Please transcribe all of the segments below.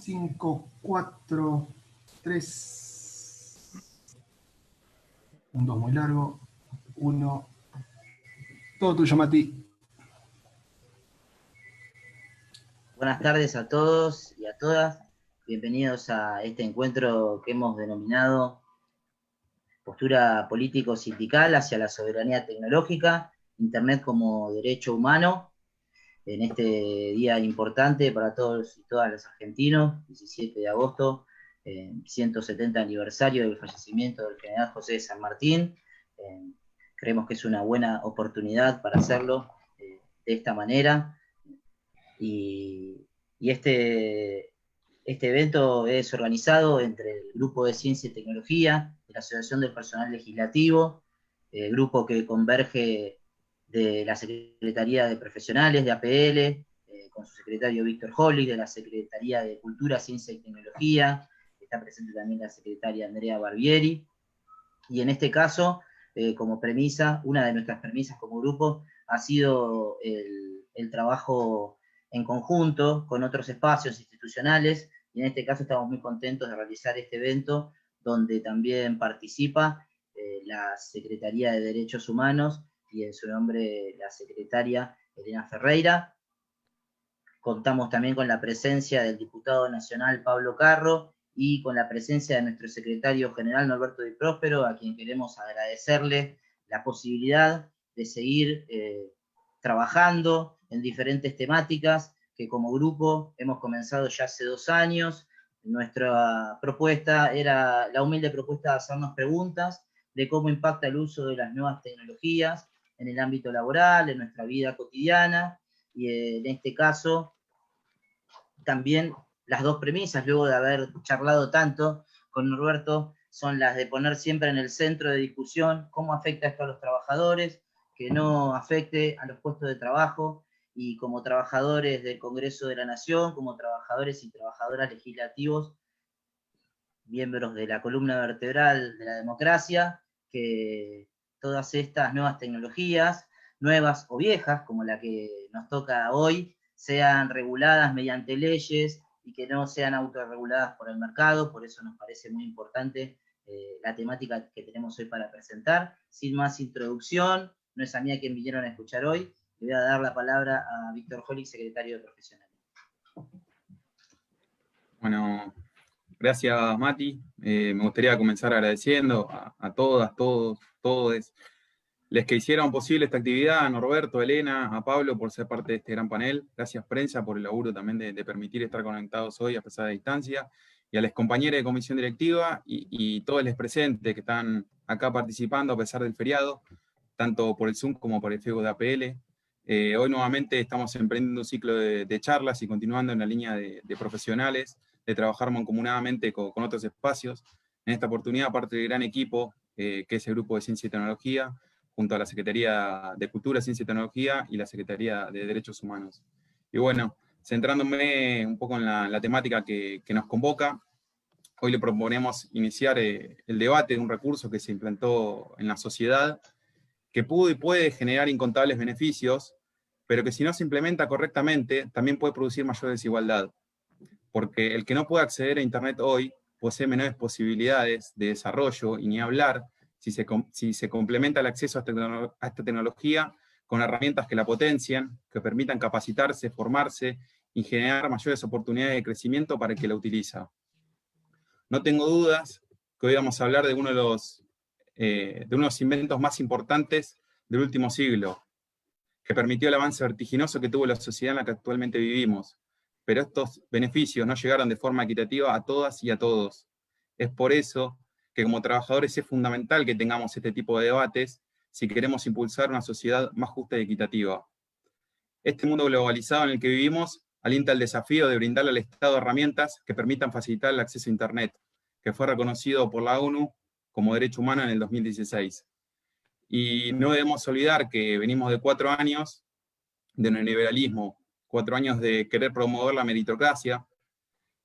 5, 4, 3. Un 2 muy largo. 1. Todo tuyo, Mati. Buenas tardes a todos y a todas. Bienvenidos a este encuentro que hemos denominado Postura Político-Sindical hacia la Soberanía Tecnológica, Internet como Derecho Humano, en este día importante para todos y todas los argentinos, 17 de agosto, 170 aniversario del fallecimiento del general José de San Martín. Creemos que es una buena oportunidad para hacerlo de esta manera. Y este evento es organizado entre el Grupo de Ciencia y Tecnología, de la Asociación del Personal Legislativo, el grupo que converge de la Secretaría de Profesionales de APL, con su secretario Víctor Holly, de la Secretaría de Cultura, Ciencia y Tecnología, está presente también la secretaria Andrea Barbieri, y en este caso, como premisa, una de nuestras premisas como grupo ha sido el trabajo en conjunto con otros espacios institucionales, y en este caso estamos muy contentos de realizar este evento, donde también participa la Secretaría de Derechos Humanos, y en su nombre la secretaria Elena Ferreira. Contamos también con la presencia del diputado nacional Pablo Carro, y con la presencia de nuestro secretario general Norberto Di Próspero, a quien queremos agradecerle la posibilidad de seguir trabajando en diferentes temáticas que como grupo hemos comenzado ya hace 2 años. Nuestra propuesta era la humilde propuesta de hacernos preguntas de cómo impacta el uso de las nuevas tecnologías en el ámbito laboral, en nuestra vida cotidiana, y en este caso también las dos premisas, luego de haber charlado tanto con Norberto, son las de poner siempre en el centro de discusión cómo afecta esto a los trabajadores, que no afecte a los puestos de trabajo, y como trabajadores del Congreso de la Nación, como trabajadores y trabajadoras legislativos, miembros de la columna vertebral de la democracia, que todas estas nuevas tecnologías, nuevas o viejas, como la que nos toca hoy, sean reguladas mediante leyes y que no sean autorreguladas por el mercado. Por eso nos parece muy importante la temática que tenemos hoy para presentar. Sin más introducción, no es a mí a quien vinieron a escuchar hoy, le voy a dar la palabra a Víctor Holly, secretario de Profesionales. Bueno, gracias, Mati. Me gustaría comenzar agradeciendo a todas, todos les que hicieron posible esta actividad, a Norberto, a Elena, a Pablo por ser parte de este gran panel. Gracias, prensa, por el laburo también de permitir estar conectados hoy a pesar de distancia. Y a los compañeros de comisión directiva y todos los presentes que están acá participando a pesar del feriado, tanto por el Zoom como por el Facebook de APL. Hoy nuevamente estamos emprendiendo un ciclo de charlas y continuando en la línea de profesionales, de trabajar mancomunadamente con otros espacios. En esta oportunidad, parte del gran equipo, que es el Grupo de Ciencia y Tecnología, junto a la Secretaría de Cultura, Ciencia y Tecnología y la Secretaría de Derechos Humanos. Y bueno, centrándome un poco en la temática que nos convoca, hoy le proponemos iniciar el debate de un recurso que se implantó en la sociedad, que pudo y puede generar incontables beneficios, pero que si no se implementa correctamente, también puede producir mayor desigualdad. Porque el que no puede acceder a Internet hoy posee menores posibilidades de desarrollo, y ni hablar si se complementa el acceso a esta tecnología con herramientas que la potencian, que permitan capacitarse, formarse y generar mayores oportunidades de crecimiento para el que la utiliza. No tengo dudas que hoy vamos a hablar de uno de los inventos más importantes del último siglo, que permitió el avance vertiginoso que tuvo la sociedad en la que actualmente vivimos. Pero estos beneficios no llegaron de forma equitativa a todas y a todos. Es por eso que como trabajadores es fundamental que tengamos este tipo de debates si queremos impulsar una sociedad más justa y equitativa. Este mundo globalizado en el que vivimos alienta el desafío de brindarle al Estado herramientas que permitan facilitar el acceso a Internet, que fue reconocido por la ONU como derecho humano en el 2016. Y no debemos olvidar que venimos de 4 años de neoliberalismo, 4 años de querer promover la meritocracia,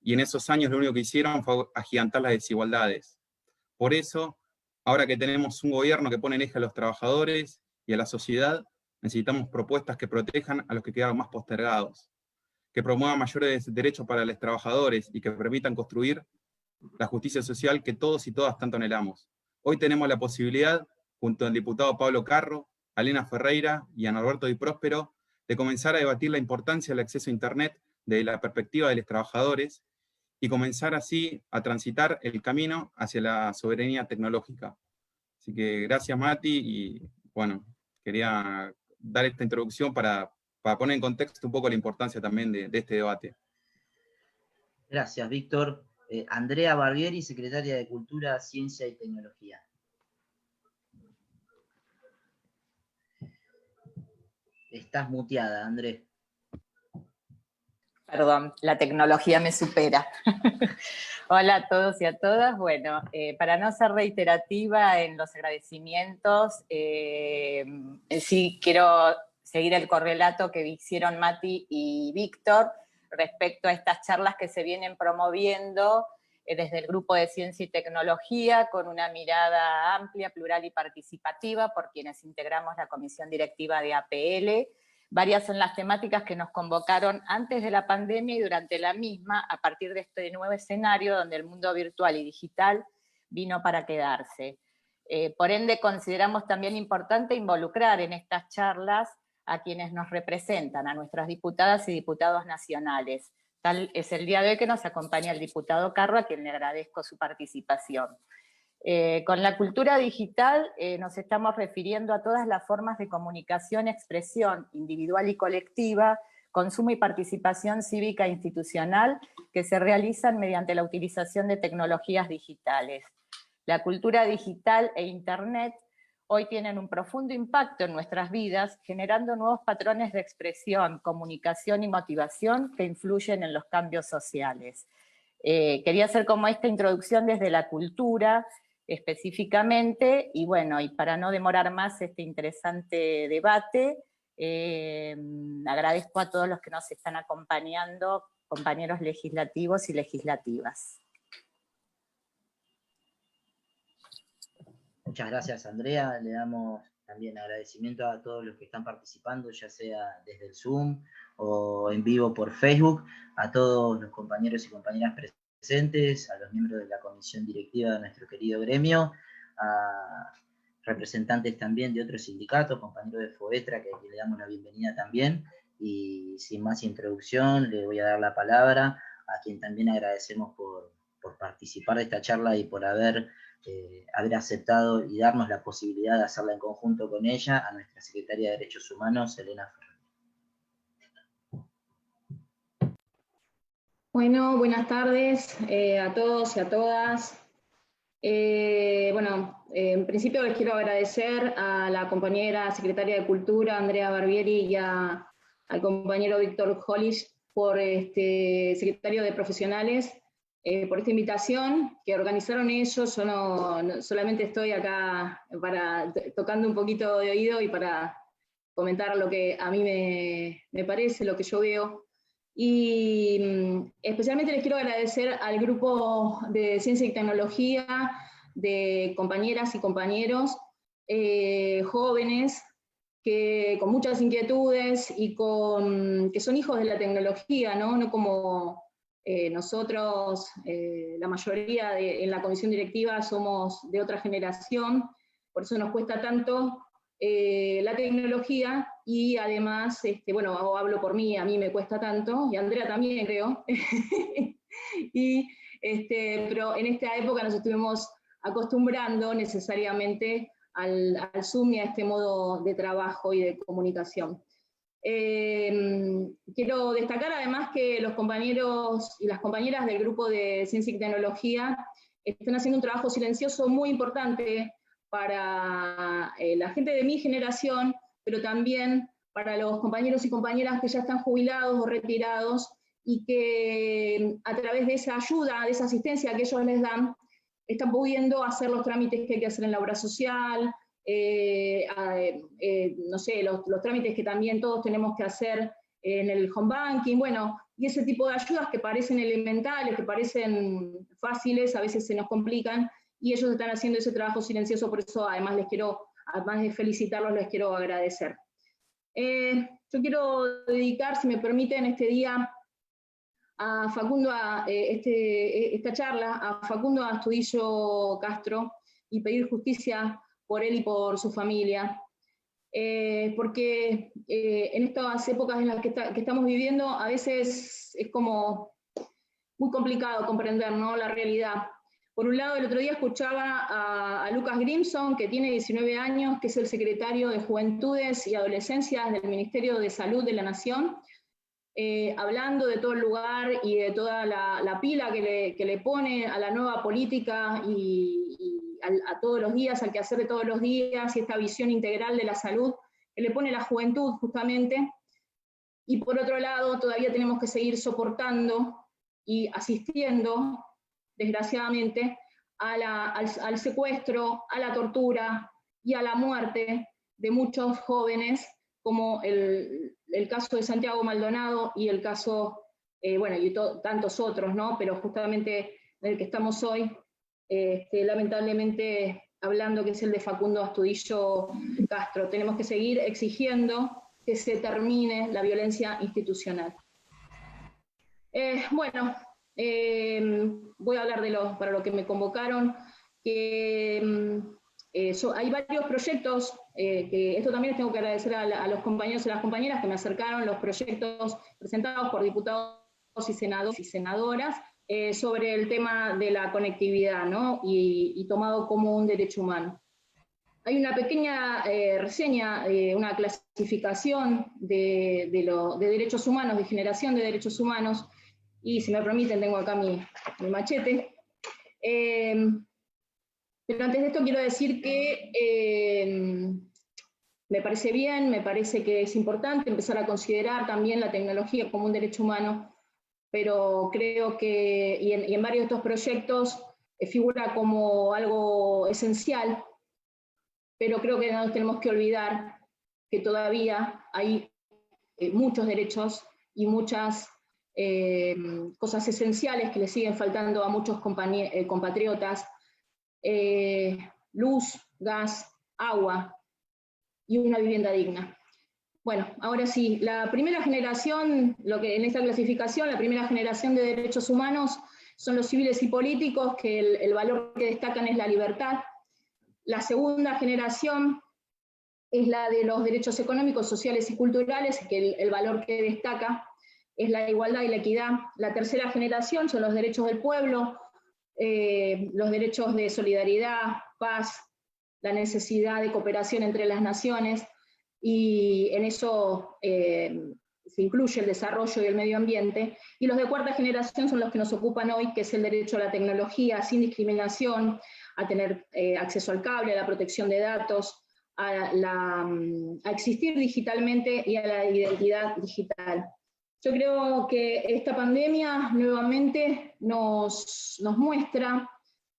y en esos años lo único que hicieron fue agigantar las desigualdades. Por eso, ahora que tenemos un gobierno que pone en eje a los trabajadores y a la sociedad, necesitamos propuestas que protejan a los que quedaron más postergados. que promuevan mayores derechos para los trabajadores y que permitan construir la justicia social que todos y todas tanto anhelamos. Hoy tenemos la posibilidad, junto al diputado Pablo Carro, a Elena Ferreira y a Norberto Di Próspero, de comenzar a debatir la importancia del acceso a Internet desde la perspectiva de los trabajadores y comenzar así a transitar el camino hacia la soberanía tecnológica. Así que gracias, Mati, y bueno, quería dar esta introducción para poner en contexto un poco la importancia también de este debate. Gracias, Víctor. Andrea Barbieri, secretaria de Cultura, Ciencia y Tecnología. Estás muteada, André. Perdón, la tecnología me supera. Hola a todos y a todas. Bueno, para no ser reiterativa en los agradecimientos, sí quiero seguir el correlato que hicieron Mati y Víctor respecto a estas charlas que se vienen promoviendo desde el Grupo de Ciencia y Tecnología, con una mirada amplia, plural y participativa por quienes integramos la comisión directiva de APL. Varias son las temáticas que nos convocaron antes de la pandemia y durante la misma, a partir de este nuevo escenario donde el mundo virtual y digital vino para quedarse. Por ende, consideramos también importante involucrar en estas charlas a quienes nos representan, a nuestras diputadas y diputados nacionales. Tal es el día de hoy que nos acompaña el diputado Carro, a quien le agradezco su participación. Con la cultura digital nos estamos refiriendo a todas las formas de comunicación, expresión individual y colectiva, consumo y participación cívica e institucional que se realizan mediante la utilización de tecnologías digitales. La cultura digital e Internet hoy tienen un profundo impacto en nuestras vidas, generando nuevos patrones de expresión, comunicación y motivación que influyen en los cambios sociales. Quería hacer como esta introducción desde la cultura, específicamente, y bueno, y para no demorar más este interesante debate, agradezco a todos los que nos están acompañando, compañeros legislativos y legislativas. Muchas gracias, Andrea. Le damos también agradecimiento a todos los que están participando, ya sea desde el Zoom o en vivo por Facebook, a todos los compañeros y compañeras presentes, a los miembros de la comisión directiva de nuestro querido gremio, a representantes también de otros sindicatos, compañeros de FOETRA, que le damos la bienvenida también, y sin más introducción le voy a dar la palabra a quien también agradecemos por participar de esta charla y por haber aceptado y darnos la posibilidad de hacerla en conjunto con ella, a nuestra secretaria de Derechos Humanos, Elena Ferreira. Bueno, buenas tardes a todos y a todas. En principio les quiero agradecer a la compañera secretaria de Cultura, Andrea Barbieri, y al compañero Víctor Hollish, por secretario de Profesionales, por esta invitación que organizaron ellos. Yo no solamente estoy acá tocando un poquito de oído y para comentar lo que a mí me parece, lo que yo veo. Y especialmente les quiero agradecer al grupo de Ciencia y Tecnología, de compañeras y compañeros jóvenes, que con muchas inquietudes y que son hijos de la tecnología, no como nosotros, la mayoría en la comisión directiva somos de otra generación, por eso nos cuesta tanto la tecnología, y además, hablo por mí, a mí me cuesta tanto, y a Andrea también creo, pero en esta época nos estuvimos acostumbrando necesariamente al Zoom y a este modo de trabajo y de comunicación. Quiero destacar además que los compañeros y las compañeras del grupo de Ciencia y Tecnología están haciendo un trabajo silencioso muy importante para la gente de mi generación, pero también para los compañeros y compañeras que ya están jubilados o retirados, y que a través de esa ayuda, de esa asistencia que ellos les dan, están pudiendo hacer los trámites que hay que hacer en la obra social, los trámites que también todos tenemos que hacer en el home banking, y ese tipo de ayudas que parecen elementales, que parecen fáciles, a veces se nos complican, y ellos están haciendo ese trabajo silencioso. Por eso además además de felicitarlos, les quiero agradecer. Yo quiero dedicar, si me permiten, este día a Facundo, esta charla, a Facundo Astudillo Castro, y pedir justicia por él y por su familia. Porque en estas épocas en las que estamos viviendo, a veces es como muy complicado comprender, ¿no?, la realidad. Por un lado, el otro día escuchaba a Lucas Grimson, que tiene 19 años, que es el secretario de Juventudes y Adolescencias del Ministerio de Salud de la Nación, hablando de todo el lugar y de toda la pila que le pone a la nueva política y a todos los días, al quehacer de todos los días, y esta visión integral de la salud que le pone la juventud justamente. Y por otro lado, todavía tenemos que seguir soportando y asistiendo, desgraciadamente, al secuestro, a la tortura y a la muerte de muchos jóvenes, como el caso de Santiago Maldonado y el caso, bueno, y tantos otros, ¿no? Pero justamente en el que estamos hoy, lamentablemente hablando, que es el de Facundo Astudillo Castro. Tenemos que seguir exigiendo que se termine la violencia institucional. Bueno, voy a hablar para lo que me convocaron, que hay varios proyectos, que esto también les tengo que agradecer a los compañeros y a las compañeras que me acercaron los proyectos presentados por diputados y senadoras sobre el tema de la conectividad, ¿no?, y tomado como un derecho humano. Hay una pequeña reseña, una clasificación de derechos humanos, de generación de derechos humanos, y si me permiten tengo acá mi machete. Pero antes de esto quiero decir que me parece bien, me parece que es importante empezar a considerar también la tecnología como un derecho humano, pero creo que, y en varios de estos proyectos figura como algo esencial, pero creo que no nos tenemos que olvidar que todavía hay muchos derechos y muchas cosas esenciales que le siguen faltando a muchos compatriotas: luz, gas, agua y una vivienda digna. Bueno, ahora sí, la primera generación, en esta clasificación, la primera generación de derechos humanos son los civiles y políticos, que el valor que destacan es la libertad. La segunda generación es la de los derechos económicos, sociales y culturales, que el valor que destaca es la igualdad y la equidad. La tercera generación son los derechos del pueblo, los derechos de solidaridad, paz, la necesidad de cooperación entre las naciones, y en eso se incluye el desarrollo y el medio ambiente. Y los de cuarta generación son los que nos ocupan hoy, que es el derecho a la tecnología sin discriminación, a tener acceso al cable, a la protección de datos, a existir digitalmente y a la identidad digital. Yo creo que esta pandemia nuevamente nos muestra,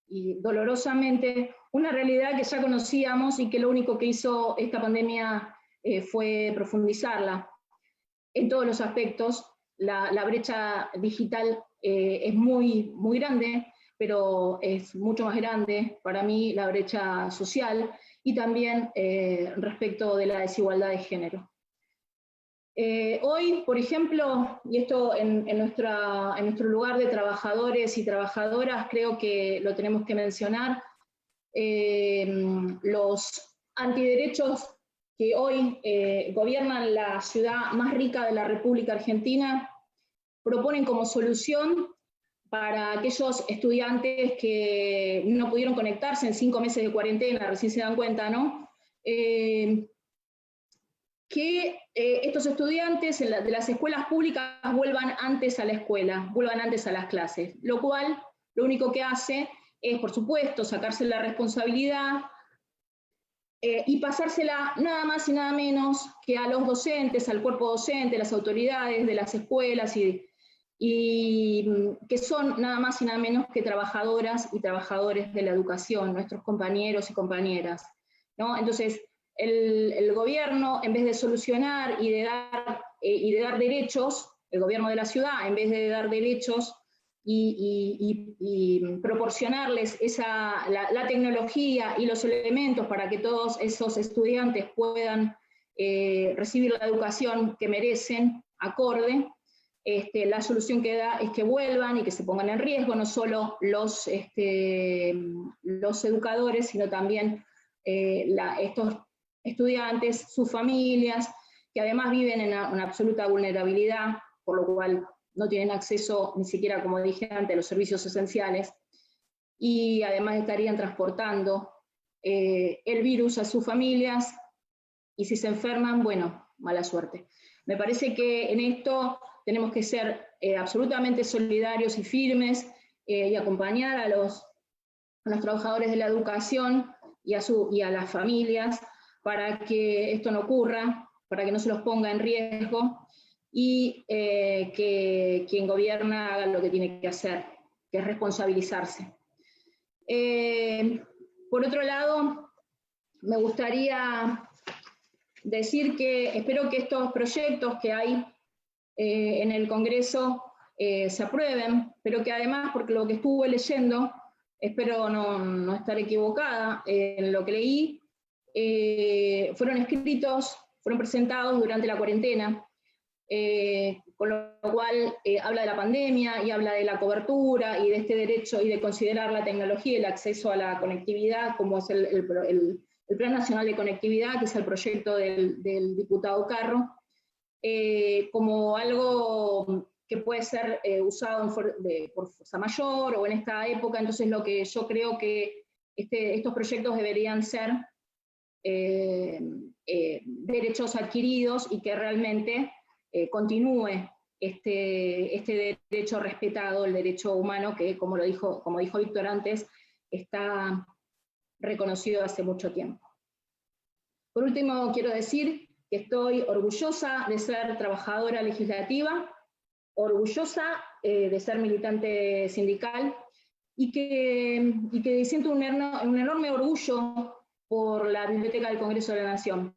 y dolorosamente, una realidad que ya conocíamos y que lo único que hizo esta pandemia fue profundizarla en todos los aspectos. La brecha digital es muy, muy grande, pero es mucho más grande para mí la brecha social, y también respecto de la desigualdad de género. Hoy, por ejemplo, y esto en nuestro lugar de trabajadores y trabajadoras, creo que lo tenemos que mencionar, los antiderechos que hoy gobiernan la ciudad más rica de la República Argentina proponen como solución para aquellos estudiantes que no pudieron conectarse en 5 meses de cuarentena, recién se dan cuenta, ¿no? Que estos estudiantes de las escuelas públicas vuelvan antes a la escuela, vuelvan antes a las clases, lo cual lo único que hace es, por supuesto, sacarse la responsabilidad y pasársela nada más y nada menos que a los docentes, al cuerpo docente, las autoridades de las escuelas, y que son nada más y nada menos que trabajadoras y trabajadores de la educación, nuestros compañeros y compañeras, ¿no? Entonces, el gobierno, en vez de solucionar y de dar derechos, el gobierno de la ciudad, en vez de dar derechos y proporcionarles la tecnología y los elementos para que todos esos estudiantes puedan recibir la educación que merecen, acorde, la solución que da es que vuelvan y que se pongan en riesgo, no solo los educadores, sino también estos estudiantes, sus familias, que además viven en una absoluta vulnerabilidad, por lo cual no tienen acceso ni siquiera, como dije antes, a los servicios esenciales, y además estarían transportando el virus a sus familias, y si se enferman, bueno, mala suerte. Me parece que en esto tenemos que ser absolutamente solidarios y firmes, y acompañar a los trabajadores de la educación y a las familias para que esto no ocurra, para que no se los ponga en riesgo, y que quien gobierna haga lo que tiene que hacer, que es responsabilizarse. Por otro lado, me gustaría decir que espero que estos proyectos que hay en el Congreso se aprueben, pero que además, porque lo que estuve leyendo, espero no estar equivocada en lo que leí, fueron presentados durante la cuarentena, con lo cual habla de la pandemia y habla de la cobertura y de este derecho y de considerar la tecnología y el acceso a la conectividad, como es el Plan Nacional de Conectividad, que es el proyecto del diputado Carro, como algo que puede ser usado por fuerza mayor o en esta época. Entonces lo que yo creo que estos proyectos deberían ser derechos adquiridos, y que realmente continúe este derecho respetado, el derecho humano, que como dijo Víctor antes, está reconocido hace mucho tiempo. Por último, quiero decir que estoy orgullosa de ser trabajadora legislativa, orgullosa de ser militante sindical, y que siento un enorme orgullo por la Biblioteca del Congreso de la Nación,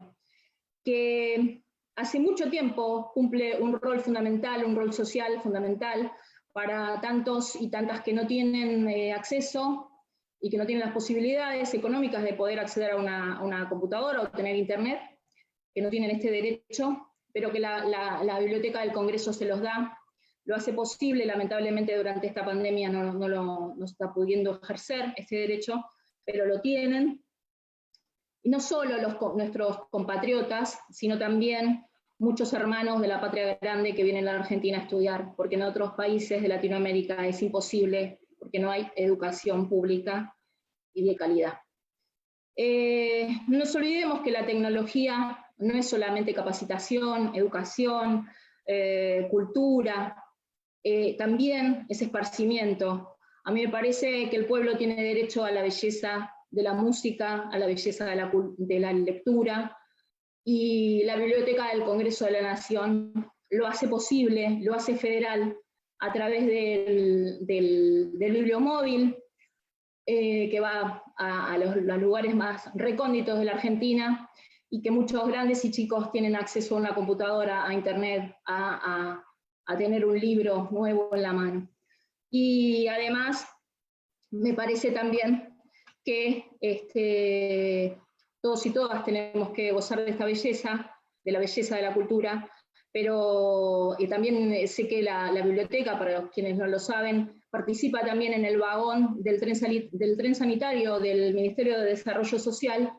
que hace mucho tiempo cumple un rol fundamental, un rol social fundamental para tantos y tantas que no tienen acceso y que no tienen las posibilidades económicas de poder acceder a una computadora o tener internet, que no tienen este derecho, pero que la Biblioteca del Congreso se los da, lo hace posible. Lamentablemente durante esta pandemia no está pudiendo ejercer este derecho, pero lo tienen. Y no solo nuestros compatriotas, sino también muchos hermanos de la patria grande que vienen a la Argentina a estudiar, porque en otros países de Latinoamérica es imposible, porque no hay educación pública y de calidad. No nos olvidemos que la tecnología no es solamente capacitación, educación, cultura, también es esparcimiento. A mí me parece que el pueblo tiene derecho a la belleza de la música, a la belleza de la lectura, y la Biblioteca del Congreso de la Nación lo hace posible, lo hace federal, a través del bibliomóvil, que va a los lugares más recónditos de la Argentina, y que muchos grandes y chicos tienen acceso a una computadora, a internet, a tener un libro nuevo en la mano. Y además, me parece también que todos y todas tenemos que gozar de esta belleza, de la belleza de la cultura, pero también sé que la biblioteca, para los quienes no lo saben, participa también en el vagón del tren sanitario del Ministerio de Desarrollo Social,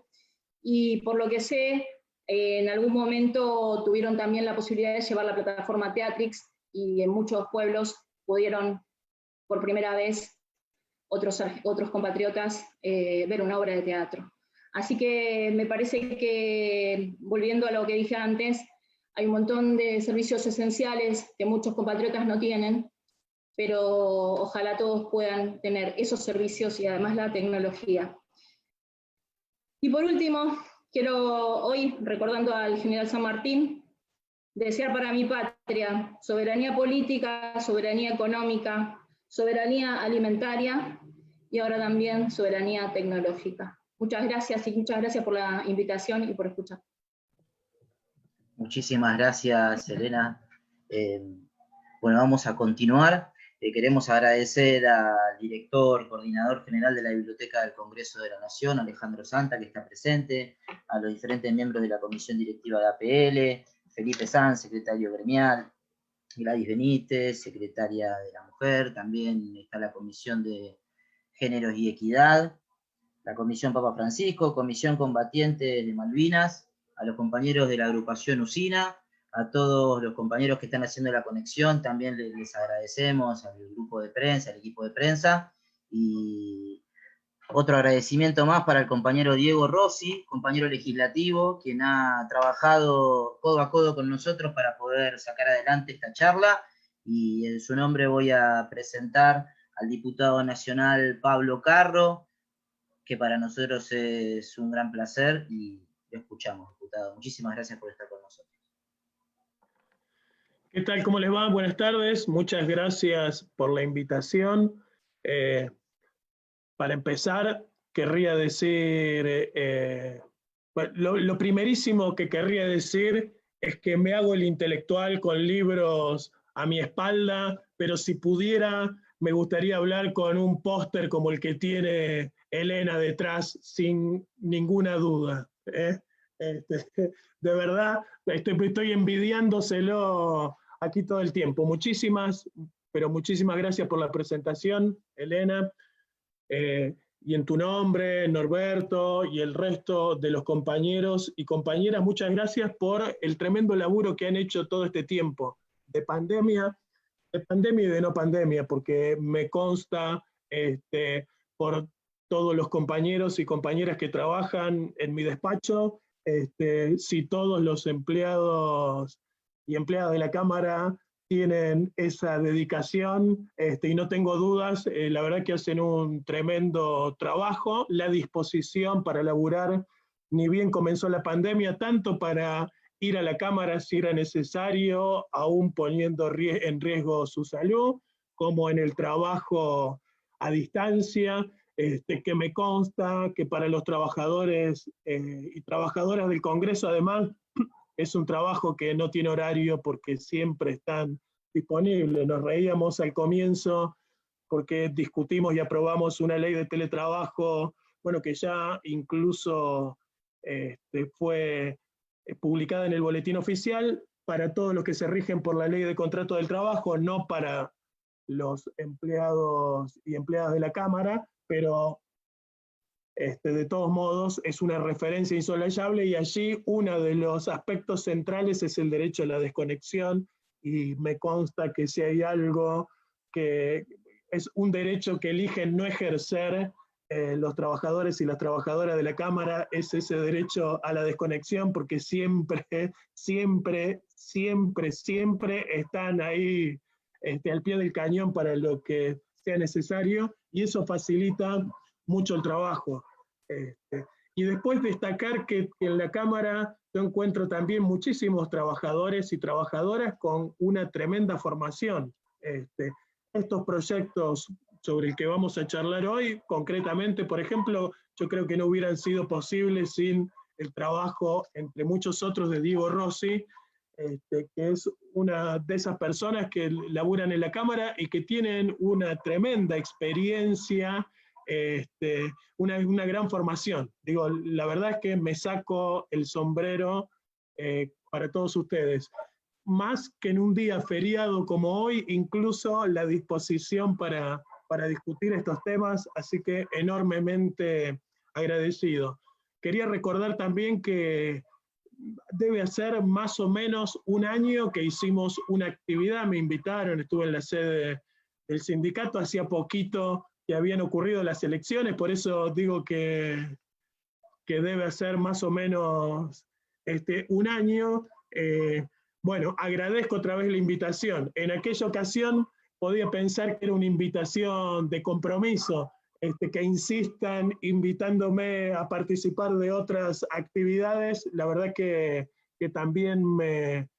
y por lo que sé, en algún momento tuvieron también la posibilidad de llevar la plataforma Teatrix, y en muchos pueblos pudieron por primera vez otros compatriotas ver una obra de teatro. Así que me parece que, volviendo a lo que dije antes, hay un montón de servicios esenciales que muchos compatriotas no tienen, pero ojalá todos puedan tener esos servicios y además la tecnología. Y por último, quiero hoy, recordando al general San Martín, desear para mi patria soberanía política, soberanía económica, soberanía alimentaria y ahora también soberanía tecnológica. Muchas gracias, y muchas gracias por la invitación y por escuchar. Muchísimas gracias, Elena. Bueno, vamos a continuar. Queremos agradecer al director, coordinador general de la Biblioteca del Congreso de la Nación, Alejandro Santa, que está presente, a los diferentes miembros de la comisión directiva de APL, Felipe Sanz, secretario gremial, Gladys Benítez, secretaria de la Mujer, también está la Comisión de Géneros y Equidad, la Comisión Papa Francisco, Comisión Combatientes de Malvinas, a los compañeros de la agrupación Usina, a todos los compañeros que están haciendo la conexión, también les agradecemos al grupo de prensa, al equipo de prensa, y otro agradecimiento más para el compañero Diego Rossi, compañero legislativo, quien ha trabajado codo a codo con nosotros para poder sacar adelante esta charla, y en su nombre voy a presentar al diputado nacional Pablo Carro, que para nosotros es un gran placer, y lo escuchamos, diputado. Muchísimas gracias por estar con nosotros. ¿Qué tal? ¿Cómo les va? Buenas tardes. Muchas gracias por la invitación. Para empezar, querría decir, lo primerísimo que querría decir es que me hago el intelectual con libros a mi espalda, pero si pudiera, me gustaría hablar con un póster como el que tiene Elena detrás, sin ninguna duda. De verdad, estoy envidiándoselo aquí todo el tiempo. Muchísimas gracias por la presentación, Elena. Y en tu nombre, Norberto, y el resto de los compañeros y compañeras, muchas gracias por el tremendo laburo que han hecho todo este tiempo, de pandemia y de no pandemia, porque me consta por todos los compañeros y compañeras que trabajan en mi despacho, si todos los empleados y empleadas de la Cámara tienen esa dedicación, y no tengo dudas, la verdad que hacen un tremendo trabajo, la disposición para laburar, ni bien comenzó la pandemia, tanto para ir a la Cámara si era necesario, aún poniendo en riesgo su salud, como en el trabajo a distancia, que me consta que para los trabajadores y trabajadoras del Congreso, además, es un trabajo que no tiene horario porque siempre están disponibles. Nos reíamos al comienzo porque discutimos y aprobamos una ley de teletrabajo, bueno, que ya incluso fue publicada en el boletín oficial para todos los que se rigen por la ley de contrato del trabajo, no para los empleados y empleadas de la Cámara, pero de todos modos es una referencia insolayable, y allí uno de los aspectos centrales es el derecho a la desconexión, y me consta que si hay algo que es un derecho que eligen no ejercer los trabajadores y las trabajadoras de la Cámara, es ese derecho a la desconexión, porque siempre están ahí al pie del cañón para lo que sea necesario, y eso facilita mucho el trabajo. Y después destacar que en la Cámara yo encuentro también muchísimos trabajadores y trabajadoras con una tremenda formación. Estos proyectos sobre el que vamos a charlar hoy, concretamente, por ejemplo, yo creo que no hubieran sido posibles sin el trabajo, entre muchos otros, de Diego Rossi, que es una de esas personas que laburan en la Cámara y que tienen una tremenda experiencia, una gran formación. Digo, la verdad es que me saco el sombrero para todos ustedes. Más que en un día feriado como hoy, incluso la disposición para discutir estos temas, así que enormemente agradecido. Quería recordar también que debe ser más o menos un año que hicimos una actividad, me invitaron, estuve en la sede del sindicato, hacía poquito que habían ocurrido las elecciones, por eso digo que debe ser más o menos un año. Bueno, agradezco otra vez la invitación. En aquella ocasión podía pensar que era una invitación de compromiso, que insistan invitándome a participar de otras actividades. La verdad que también me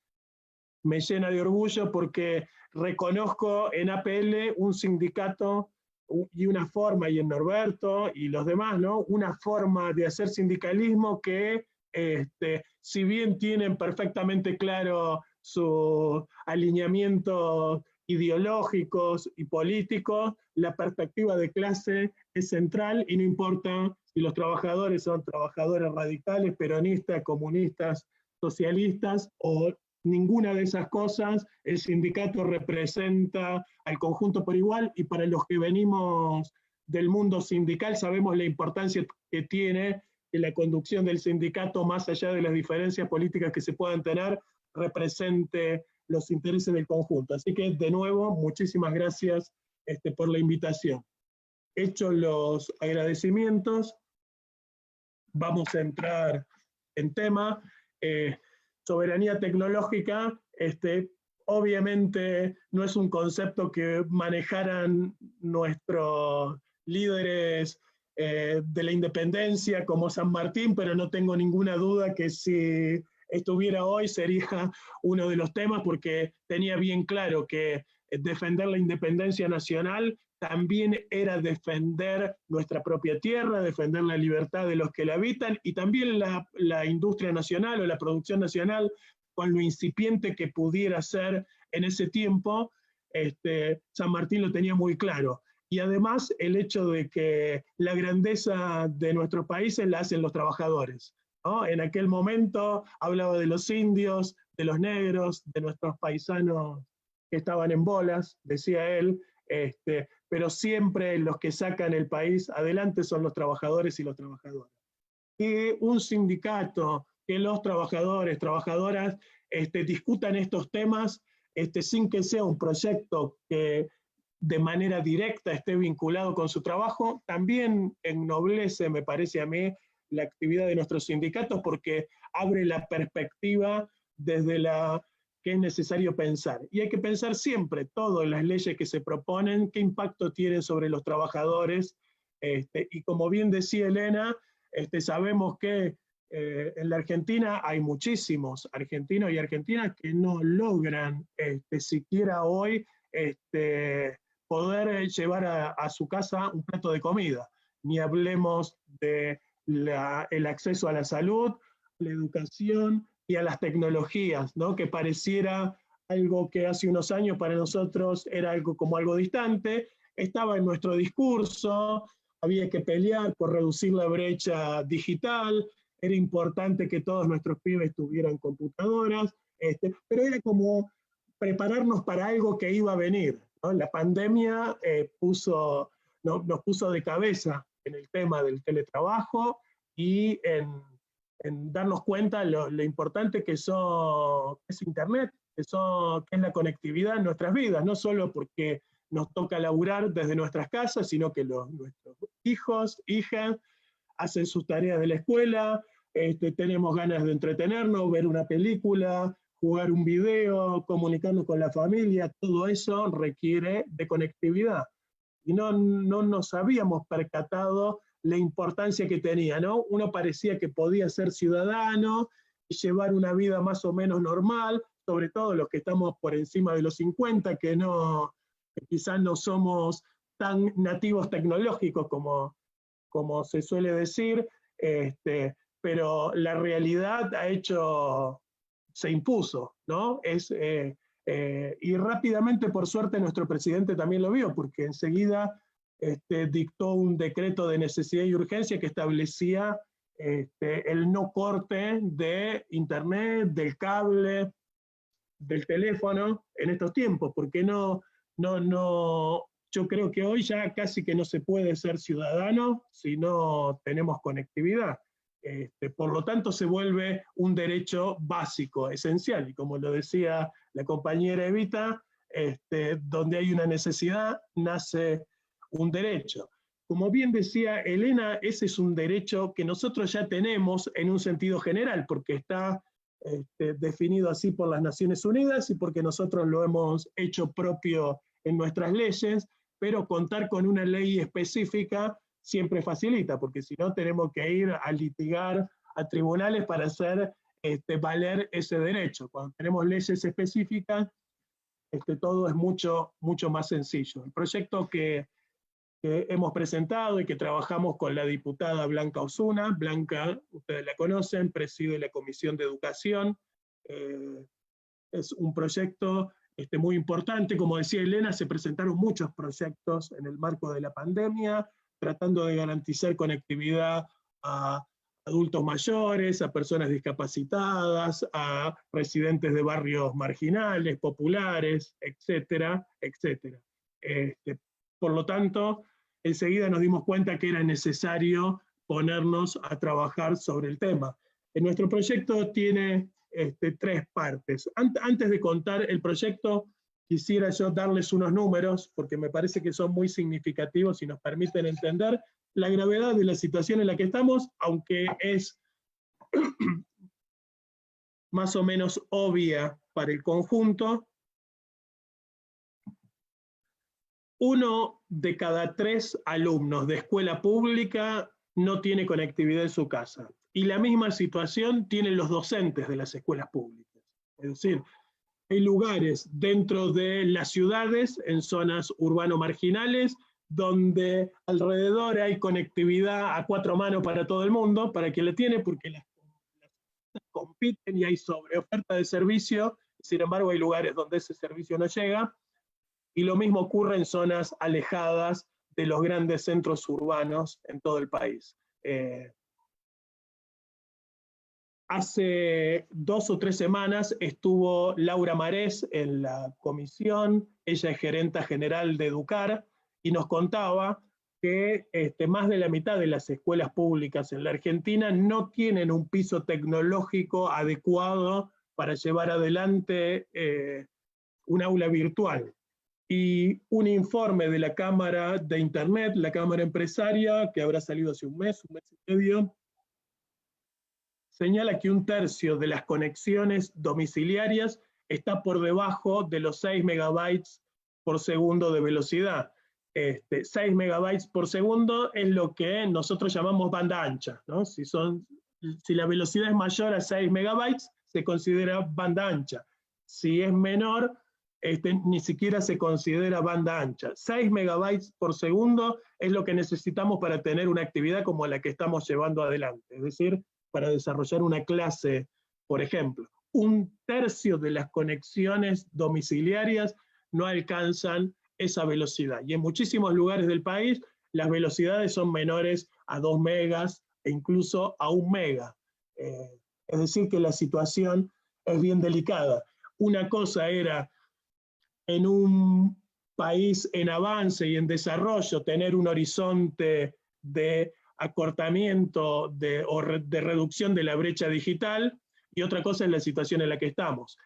llena de orgullo, porque reconozco en APL un sindicato y una forma, y en Norberto y los demás, ¿no?, una forma de hacer sindicalismo que, si bien tienen perfectamente claro sus alineamientos ideológicos y políticos, la perspectiva de clase es central, y no importa si los trabajadores son trabajadores radicales, peronistas, comunistas, socialistas, o ninguna de esas cosas. El sindicato representa al conjunto por igual, y para los que venimos del mundo sindical sabemos la importancia que tiene que la conducción del sindicato, más allá de las diferencias políticas que se puedan tener, represente los intereses del conjunto. Así que, de nuevo, muchísimas gracias por la invitación. Hechos los agradecimientos, vamos a entrar en tema. Soberanía tecnológica, obviamente no es un concepto que manejaran nuestros líderes de la independencia como San Martín, pero no tengo ninguna duda que si estuviera hoy sería uno de los temas, porque tenía bien claro que defender la independencia nacional también era defender nuestra propia tierra, defender la libertad de los que la habitan, y también la industria nacional o la producción nacional, con lo incipiente que pudiera ser en ese tiempo. San Martín lo tenía muy claro. Y además el hecho de que la grandeza de nuestros países la hacen los trabajadores, ¿no? En aquel momento hablaba de los indios, de los negros, de nuestros paisanos que estaban en bolas, decía él, pero siempre los que sacan el país adelante son los trabajadores y las trabajadoras. Que un sindicato, que los trabajadores, trabajadoras discutan estos temas sin que sea un proyecto que de manera directa esté vinculado con su trabajo, también ennoblece, me parece a mí, la actividad de nuestros sindicatos, porque abre la perspectiva desde la que es necesario pensar. Y hay que pensar siempre, todas las leyes que se proponen, qué impacto tienen sobre los trabajadores. Y como bien decía Elena, sabemos que en la Argentina hay muchísimos argentinos y argentinas que no logran siquiera hoy poder llevar a su casa un plato de comida. Ni hablemos de el acceso a la salud, la educación y a las tecnologías, ¿no? Que pareciera algo que hace unos años para nosotros era algo como algo distante, estaba en nuestro discurso, había que pelear por reducir la brecha digital, era importante que todos nuestros pibes tuvieran computadoras, pero era como prepararnos para algo que iba a venir, ¿no? La pandemia nos puso de cabeza en el tema del teletrabajo y en darnos cuenta lo importante que es Internet, que es la conectividad en nuestras vidas, no solo porque nos toca laburar desde nuestras casas, sino que nuestros hijos, hijas, hacen sus tareas de la escuela, tenemos ganas de entretenernos, ver una película, jugar un video, comunicarnos con la familia, todo eso requiere de conectividad. Y no nos habíamos percatado la importancia que tenía, ¿no? Uno parecía que podía ser ciudadano y llevar una vida más o menos normal, sobre todo los que estamos por encima de los 50, que quizás no somos tan nativos tecnológicos como se suele decir, pero la realidad se impuso, ¿no? Y rápidamente, por suerte, nuestro presidente también lo vio, porque enseguida dictó un decreto de necesidad y urgencia que establecía el no corte de internet, del cable, del teléfono en estos tiempos, porque yo creo que hoy ya casi que no se puede ser ciudadano si no tenemos conectividad. Por lo tanto, se vuelve un derecho básico, esencial, y como lo decía la compañera Evita, donde hay una necesidad, nace un derecho. Como bien decía Elena, ese es un derecho que nosotros ya tenemos en un sentido general, porque está definido así por las Naciones Unidas y porque nosotros lo hemos hecho propio en nuestras leyes, pero contar con una ley específica siempre facilita, porque si no tenemos que ir a litigar a tribunales para hacer valer ese derecho. Cuando tenemos leyes específicas, todo es mucho más sencillo. El proyecto que hemos presentado y que trabajamos con la diputada Blanca Osuna. Blanca, ustedes la conocen, preside la Comisión de Educación. Es un proyecto muy importante. Como decía Elena, se presentaron muchos proyectos en el marco de la pandemia, tratando de garantizar conectividad a adultos mayores, a personas discapacitadas, a residentes de barrios marginales, populares, etcétera, etcétera. Por lo tanto, enseguida nos dimos cuenta que era necesario ponernos a trabajar sobre el tema. Nuestro proyecto tiene 3 partes. Antes de contar el proyecto, quisiera yo darles unos números, porque me parece que son muy significativos y nos permiten entender la gravedad de la situación en la que estamos, aunque es más o menos obvia para el conjunto. 1 de cada 3 alumnos de escuela pública no tiene conectividad en su casa. Y la misma situación tienen los docentes de las escuelas públicas. Es decir, hay lugares dentro de las ciudades, en zonas urbano-marginales, donde alrededor hay conectividad a 4 manos para todo el mundo, para quien la tiene, porque las compiten y hay sobreoferta de servicio, sin embargo hay lugares donde ese servicio no llega, y lo mismo ocurre en zonas alejadas de los grandes centros urbanos en todo el país. Hace 2 o 3 semanas estuvo Laura Marés en la comisión, ella es gerenta general de Educar, y nos contaba que más de la mitad de las escuelas públicas en la Argentina no tienen un piso tecnológico adecuado para llevar adelante un aula virtual. Y un informe de la Cámara de Internet, la Cámara Empresaria, que habrá salido hace un mes y medio, señala que 1/3 de las conexiones domiciliarias está por debajo de los 6 megabytes por segundo de velocidad. 6 megabytes por segundo es lo que nosotros llamamos banda ancha, ¿no? Si la velocidad es mayor a 6 megabytes, se considera banda ancha. Si es menor, ni siquiera se considera banda ancha. 6 megabytes por segundo es lo que necesitamos para tener una actividad como la que estamos llevando adelante. Es decir, para desarrollar una clase, por ejemplo. 1/3 de las conexiones domiciliarias no alcanzan esa velocidad. Y en muchísimos lugares del país las velocidades son menores a 2 megas e incluso a 1 mega. Es decir, que la situación es bien delicada. Una cosa era en un país en avance y en desarrollo tener un horizonte de acortamiento o de reducción de la brecha digital, y otra cosa es la situación en la que estamos.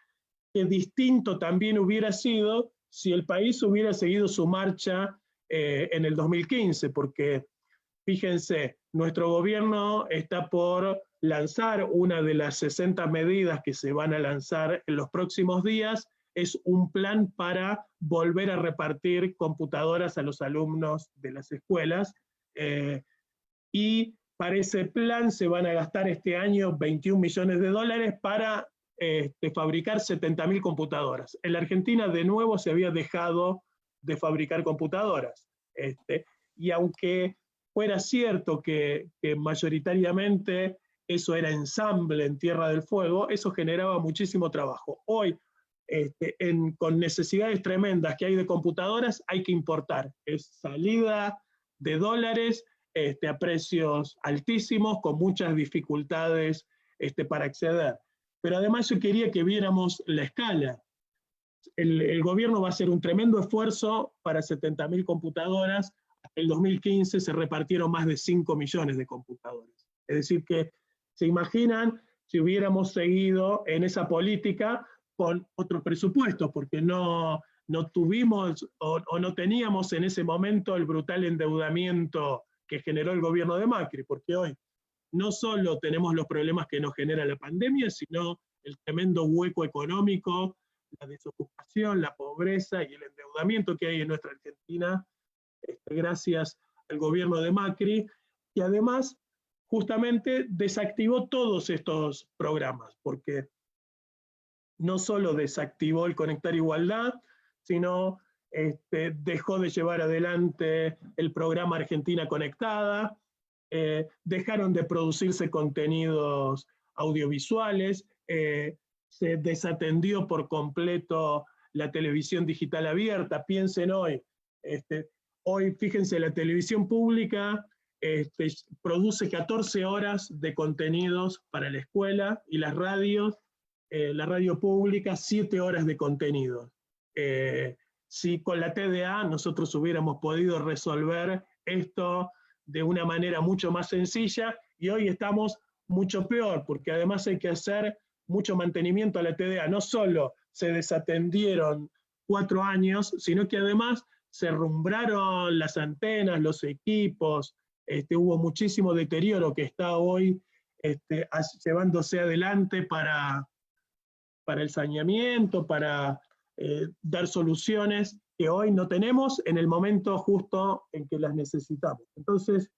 Que distinto también hubiera sido si el país hubiera seguido su marcha en el 2015, porque fíjense, nuestro gobierno está por lanzar una de las 60 medidas que se van a lanzar en los próximos días, es un plan para volver a repartir computadoras a los alumnos de las escuelas, y para ese plan se van a gastar este año 21 millones de dólares para fabricar 70.000 computadoras. En la Argentina de nuevo se había dejado de fabricar computadoras. Y aunque fuera cierto que mayoritariamente eso era ensamble en Tierra del Fuego, eso generaba muchísimo trabajo. Hoy, con necesidades tremendas que hay de computadoras, hay que importar. Es salida de dólares a precios altísimos, con muchas dificultades para acceder. Pero además yo quería que viéramos la escala. El gobierno va a hacer un tremendo esfuerzo para 70.000 computadoras. En el 2015 se repartieron más de 5 millones de computadoras. Es decir que, ¿se imaginan si hubiéramos seguido en esa política con otros presupuestos? Porque no tuvimos o no teníamos en ese momento el brutal endeudamiento que generó el gobierno de Macri, porque hoy no solo tenemos los problemas que nos genera la pandemia, sino el tremendo hueco económico, la desocupación, la pobreza y el endeudamiento que hay en nuestra Argentina, gracias al gobierno de Macri, y además justamente desactivó todos estos programas, porque no solo desactivó el Conectar Igualdad, sino dejó de llevar adelante el programa Argentina Conectada, dejaron de producirse contenidos audiovisuales, se desatendió por completo la televisión digital abierta. Piensen hoy, hoy fíjense, la televisión pública produce 14 horas de contenidos para la escuela, y las radios, la radio pública, 7 horas de contenidos. Si con la TDA nosotros hubiéramos podido resolver esto de una manera mucho más sencilla, y hoy estamos mucho peor, porque además hay que hacer mucho mantenimiento a la TDA. No solo se desatendieron 4 años, sino que además se rumbraron las antenas, los equipos, hubo muchísimo deterioro que está hoy llevándose adelante para el saneamiento, para dar soluciones que hoy no tenemos en el momento justo en que las necesitamos. Entonces,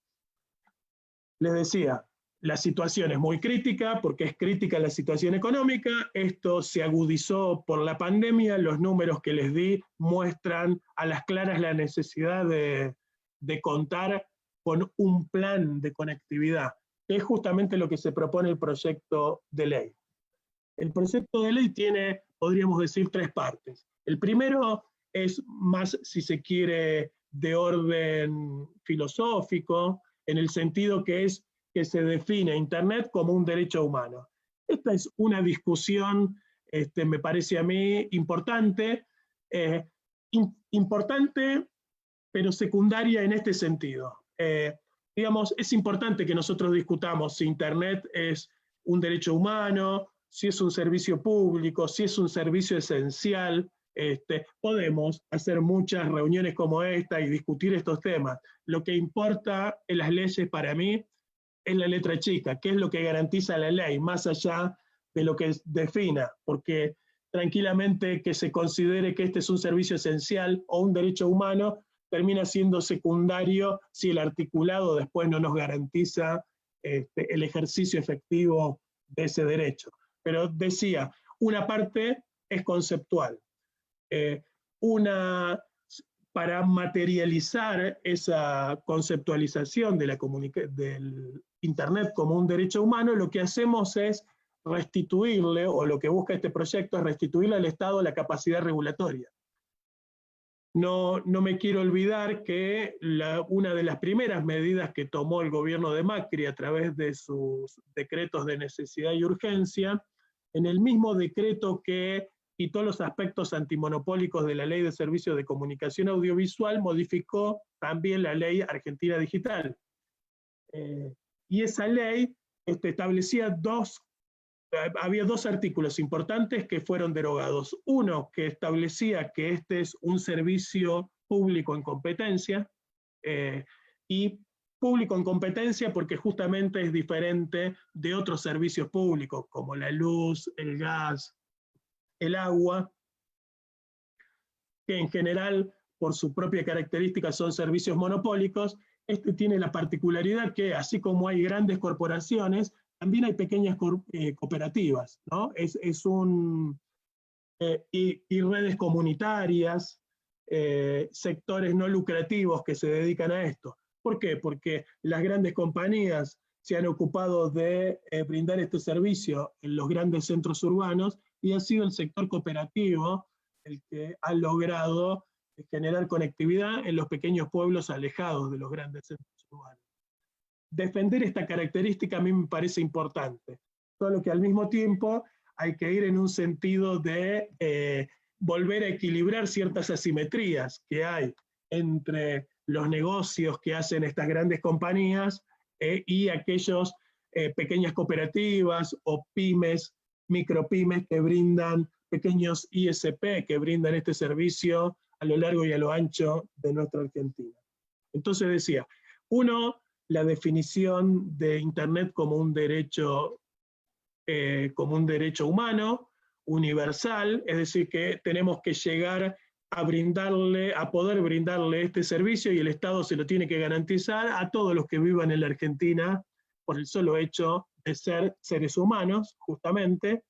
les decía, la situación es muy crítica, porque es crítica la situación económica. Esto se agudizó por la pandemia. Los números que les di muestran a las claras la necesidad de contar con un plan de conectividad, que es justamente lo que se propone el proyecto de ley. El proyecto de ley tiene, podríamos decir, 3 partes. El primero es más, si se quiere, de orden filosófico, en el sentido que se define Internet como un derecho humano. Esta es una discusión, me parece a mí, importante, pero secundaria en este sentido. Digamos, es importante que nosotros discutamos si Internet es un derecho humano, si es un servicio público, si es un servicio esencial. Podemos hacer muchas reuniones como esta y discutir estos temas. Lo que importa en las leyes para mí es la letra chica, qué es lo que garantiza la ley, más allá de lo que defina, porque tranquilamente que se considere que este es un servicio esencial o un derecho humano, termina siendo secundario si el articulado después no nos garantiza el ejercicio efectivo de ese derecho. Pero decía, una parte es conceptual. Para materializar esa conceptualización de del Internet como un derecho humano, lo que hacemos es restituirle, o lo que busca este proyecto es restituirle al Estado la capacidad regulatoria. No me quiero olvidar que una de las primeras medidas que tomó el gobierno de Macri a través de sus decretos de necesidad y urgencia, en el mismo decreto que quitó los aspectos antimonopólicos de la Ley de Servicios de Comunicación Audiovisual, modificó también la Ley Argentina Digital. Y esa ley establecía había 2 artículos importantes que fueron derogados. Uno, que establecía que este es un servicio público en competencia, y público en competencia porque justamente es diferente de otros servicios públicos, como la luz, el gas, el agua, que en general, por su propia característica, son servicios monopólicos. Este tiene la particularidad que, así como hay grandes corporaciones, también hay pequeñas cooperativas, ¿no? Y redes comunitarias, sectores no lucrativos que se dedican a esto. ¿Por qué? Porque las grandes compañías se han ocupado de brindar este servicio en los grandes centros urbanos, y ha sido el sector cooperativo el que ha logrado generar conectividad en los pequeños pueblos alejados de los grandes centros urbanos. Defender esta característica a mí me parece importante, solo que al mismo tiempo hay que ir en un sentido de volver a equilibrar ciertas asimetrías que hay entre los negocios que hacen estas grandes compañías y aquellos pequeñas cooperativas o pymes, micropymes que brindan, pequeños ISP que brindan este servicio a lo largo y a lo ancho de nuestra Argentina. Entonces decía, uno, la definición de Internet como un derecho humano, universal, es decir, que tenemos que llegar a poder brindarle este servicio, y el Estado se lo tiene que garantizar a todos los que vivan en la Argentina por el solo hecho de ser seres humanos, justamente,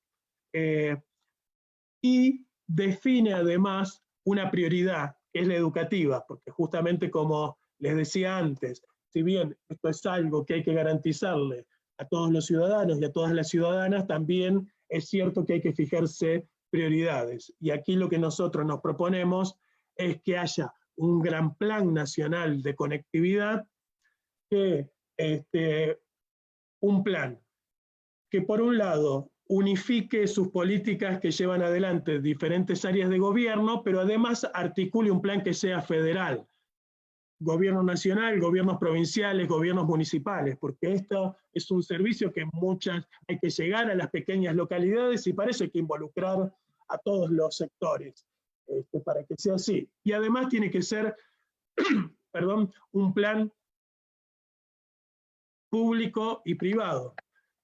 y define además una prioridad, que es la educativa, porque justamente como les decía antes, si bien esto es algo que hay que garantizarle a todos los ciudadanos y a todas las ciudadanas, también es cierto que hay que fijarse prioridades. Y aquí lo que nosotros nos proponemos es que haya un gran plan nacional de conectividad que un plan que por un lado unifique sus políticas que llevan adelante diferentes áreas de gobierno, pero además articule un plan que sea federal, gobierno nacional, gobiernos provinciales, gobiernos municipales, porque esto es un servicio que hay que llegar a las pequeñas localidades y para eso hay que involucrar a todos los sectores, para que sea así. Y además tiene que ser, perdón, un plan público y privado,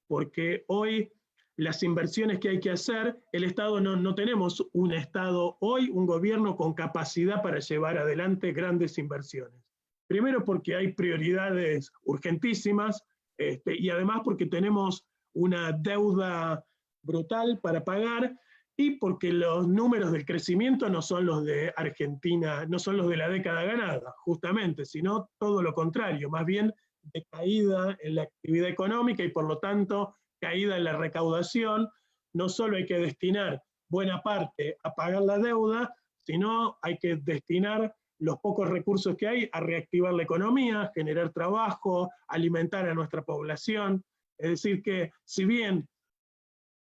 porque hoy las inversiones que hay que hacer, el Estado no tenemos un Estado hoy, un gobierno con capacidad para llevar adelante grandes inversiones. Primero porque hay prioridades urgentísimas y además porque tenemos una deuda brutal para pagar y porque los números del crecimiento no son los de Argentina, no son los de la década ganada, justamente, sino todo lo contrario, más bien de caída en la actividad económica y por lo tanto caída en la recaudación. No solo hay que destinar buena parte a pagar la deuda, sino hay que destinar los pocos recursos que hay a reactivar la economía, generar trabajo, alimentar a nuestra población. Es decir que si bien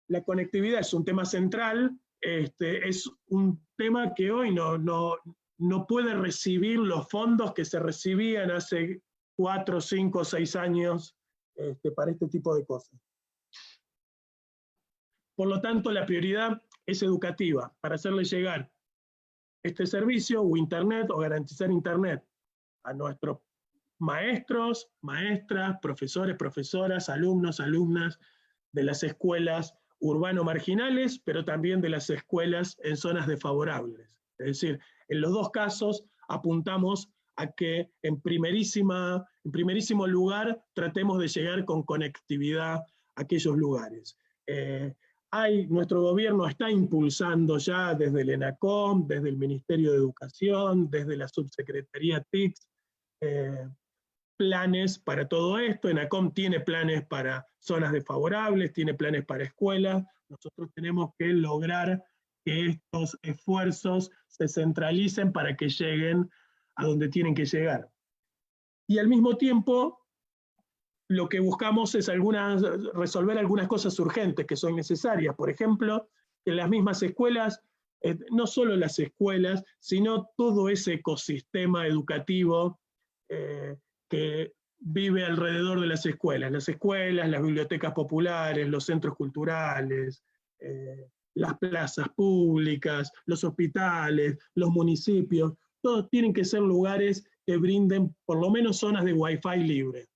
la conectividad es un tema central, es un tema que hoy no puede recibir los fondos que se recibían hace 4, 5, 6 años para este tipo de cosas. Por lo tanto, la prioridad es educativa, para hacerle llegar este servicio o Internet o garantizar Internet a nuestros maestros, maestras, profesores, profesoras, alumnos, alumnas de las escuelas urbano-marginales, pero también de las escuelas en zonas desfavorables. Es decir, en los dos casos apuntamos a que en primerísimo lugar tratemos de llegar con conectividad a aquellos lugares. Nuestro gobierno está impulsando ya desde el ENACOM, desde el Ministerio de Educación, desde la Subsecretaría TICS, planes para todo esto. ENACOM tiene planes para zonas desfavorables, tiene planes para escuelas. Nosotros tenemos que lograr que estos esfuerzos se centralicen para que lleguen a donde tienen que llegar. Y al mismo tiempo, lo que buscamos es resolver algunas cosas urgentes que son necesarias. Por ejemplo, en las mismas escuelas, no solo las escuelas, sino todo ese ecosistema educativo que vive alrededor de las escuelas, las bibliotecas populares, los centros culturales, las plazas públicas, los hospitales, los municipios, todos tienen que ser lugares que brinden por lo menos zonas de Wi-Fi libre.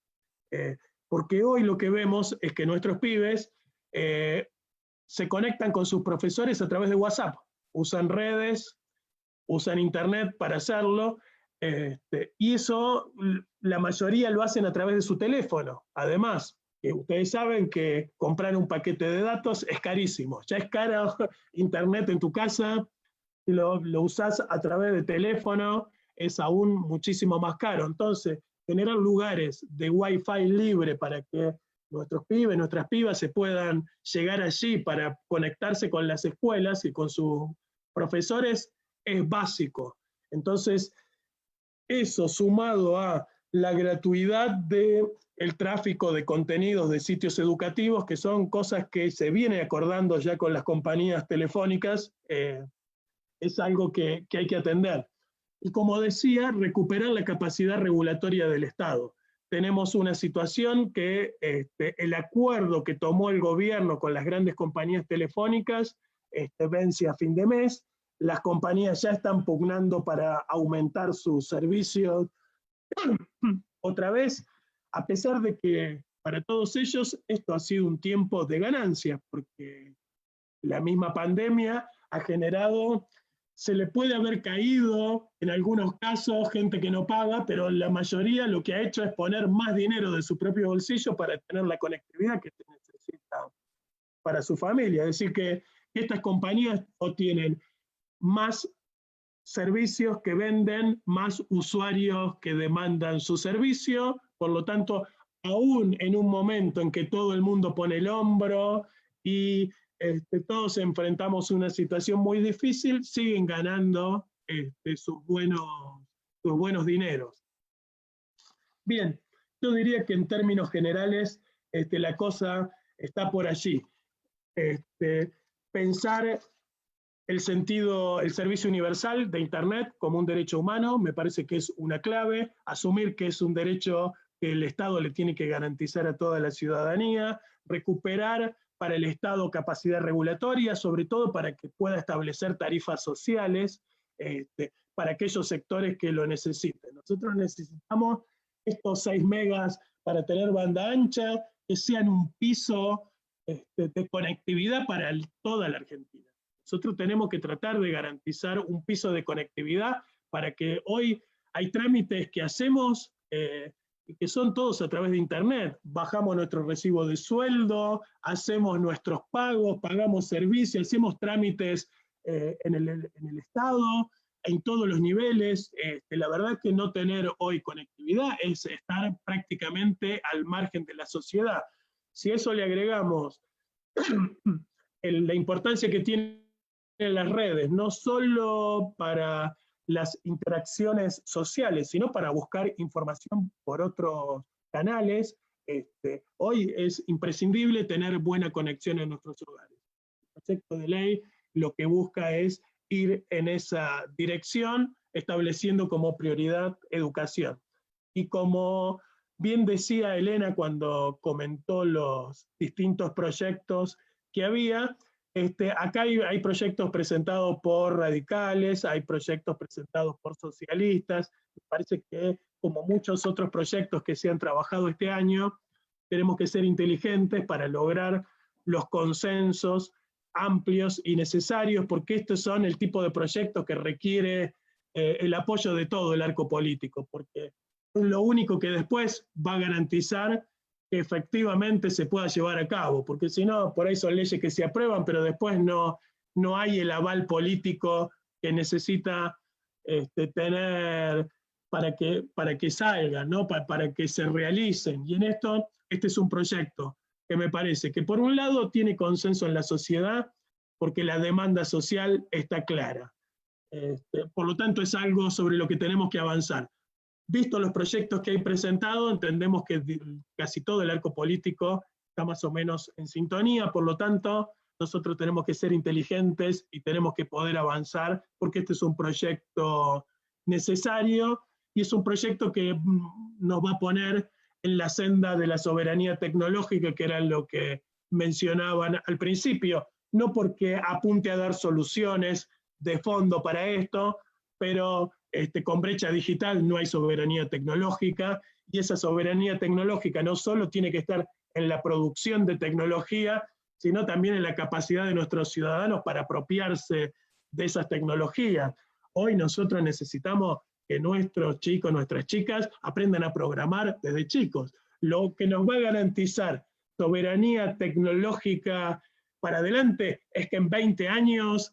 Porque hoy lo que vemos es que nuestros pibes se conectan con sus profesores a través de WhatsApp, usan redes, usan internet para hacerlo, y eso la mayoría lo hacen a través de su teléfono. Además, ustedes saben que comprar un paquete de datos es carísimo, ya es caro internet en tu casa, si lo usás a través de teléfono es aún muchísimo más caro. Entonces, generar lugares de Wi-Fi libre para que nuestros pibes, nuestras pibas se puedan llegar allí para conectarse con las escuelas y con sus profesores es básico. Entonces, eso sumado a la gratuidad del tráfico de contenidos de sitios educativos, que son cosas que se viene acordando ya con las compañías telefónicas, es algo que hay que atender. Y como decía, recuperar la capacidad regulatoria del Estado. Tenemos una situación que el acuerdo que tomó el gobierno con las grandes compañías telefónicas vence a fin de mes. Las compañías ya están pugnando para aumentar sus servicios otra vez, a pesar de que para todos ellos esto ha sido un tiempo de ganancia, porque la misma pandemia ha generado, se le puede haber caído en algunos casos gente que no paga, pero la mayoría lo que ha hecho es poner más dinero de su propio bolsillo para tener la conectividad que se necesita para su familia. Es decir, que estas compañías obtienen más servicios que venden, más usuarios que demandan su servicio, por lo tanto, aún en un momento en que todo el mundo pone el hombro y todos enfrentamos una situación muy difícil, siguen ganando sus buenos dineros. Bien, Yo diría que en términos generales la cosa está por allí. Pensar el servicio universal de Internet como un derecho humano, me parece que es una clave, asumir que es un derecho que el Estado le tiene que garantizar a toda la ciudadanía, recuperar para el Estado capacidad regulatoria, sobre todo para que pueda establecer tarifas sociales para aquellos sectores que lo necesiten. Nosotros necesitamos estos 6 megas para tener banda ancha, que sean un piso de conectividad para toda la Argentina. Nosotros tenemos que tratar de garantizar un piso de conectividad para que hoy hay trámites que hacemos y que son todos a través de Internet. Bajamos nuestro recibo de sueldo, hacemos nuestros pagos, pagamos servicios, hacemos trámites en el Estado, en todos los niveles. La verdad que no tener hoy conectividad es estar prácticamente al margen de la sociedad. Si a eso le agregamos la importancia que tienen las redes, no solo para las interacciones sociales, sino para buscar información por otros canales, hoy es imprescindible tener buena conexión en nuestros hogares. El proyecto de ley lo que busca es ir en esa dirección, estableciendo como prioridad educación. Y como bien decía Elena cuando comentó los distintos proyectos que había, acá hay proyectos presentados por radicales, hay proyectos presentados por socialistas. Me parece que, como muchos otros proyectos que se han trabajado este año, tenemos que ser inteligentes para lograr los consensos amplios y necesarios, porque estos son el tipo de proyectos que requiere el apoyo de todo el arco político, porque es lo único que después va a garantizar que efectivamente se pueda llevar a cabo, porque si no, por ahí son leyes que se aprueban, pero después no hay el aval político que necesita tener para que salgan, ¿no? Para que se realicen. Y en esto, este es un proyecto que me parece que por un lado tiene consenso en la sociedad, porque la demanda social está clara. Por lo tanto, es algo sobre lo que tenemos que avanzar. Visto los proyectos que hay presentados, entendemos que casi todo el arco político está más o menos en sintonía, por lo tanto, nosotros tenemos que ser inteligentes y tenemos que poder avanzar, porque este es un proyecto necesario y es un proyecto que nos va a poner en la senda de la soberanía tecnológica, que era lo que mencionaban al principio, no porque apunte a dar soluciones de fondo para esto, pero con brecha digital no hay soberanía tecnológica, y esa soberanía tecnológica no solo tiene que estar en la producción de tecnología, sino también en la capacidad de nuestros ciudadanos para apropiarse de esas tecnologías. Hoy nosotros necesitamos que nuestros chicos, nuestras chicas, aprendan a programar desde chicos. Lo que nos va a garantizar soberanía tecnológica para adelante es que en 20 años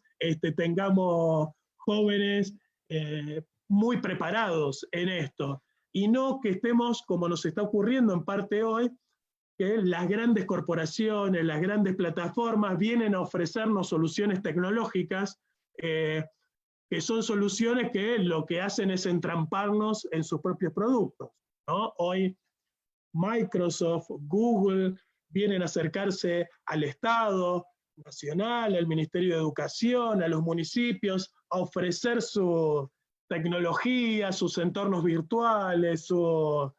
tengamos jóvenes muy preparados en esto, y no que estemos, como nos está ocurriendo en parte hoy, que las grandes corporaciones, las grandes plataformas vienen a ofrecernos soluciones tecnológicas, que son soluciones que lo que hacen es entramparnos en sus propios productos, ¿no? Hoy Microsoft, Google vienen a acercarse al Estado nacional, al Ministerio de Educación, a los municipios, a ofrecer su tecnología, sus entornos virtuales, sus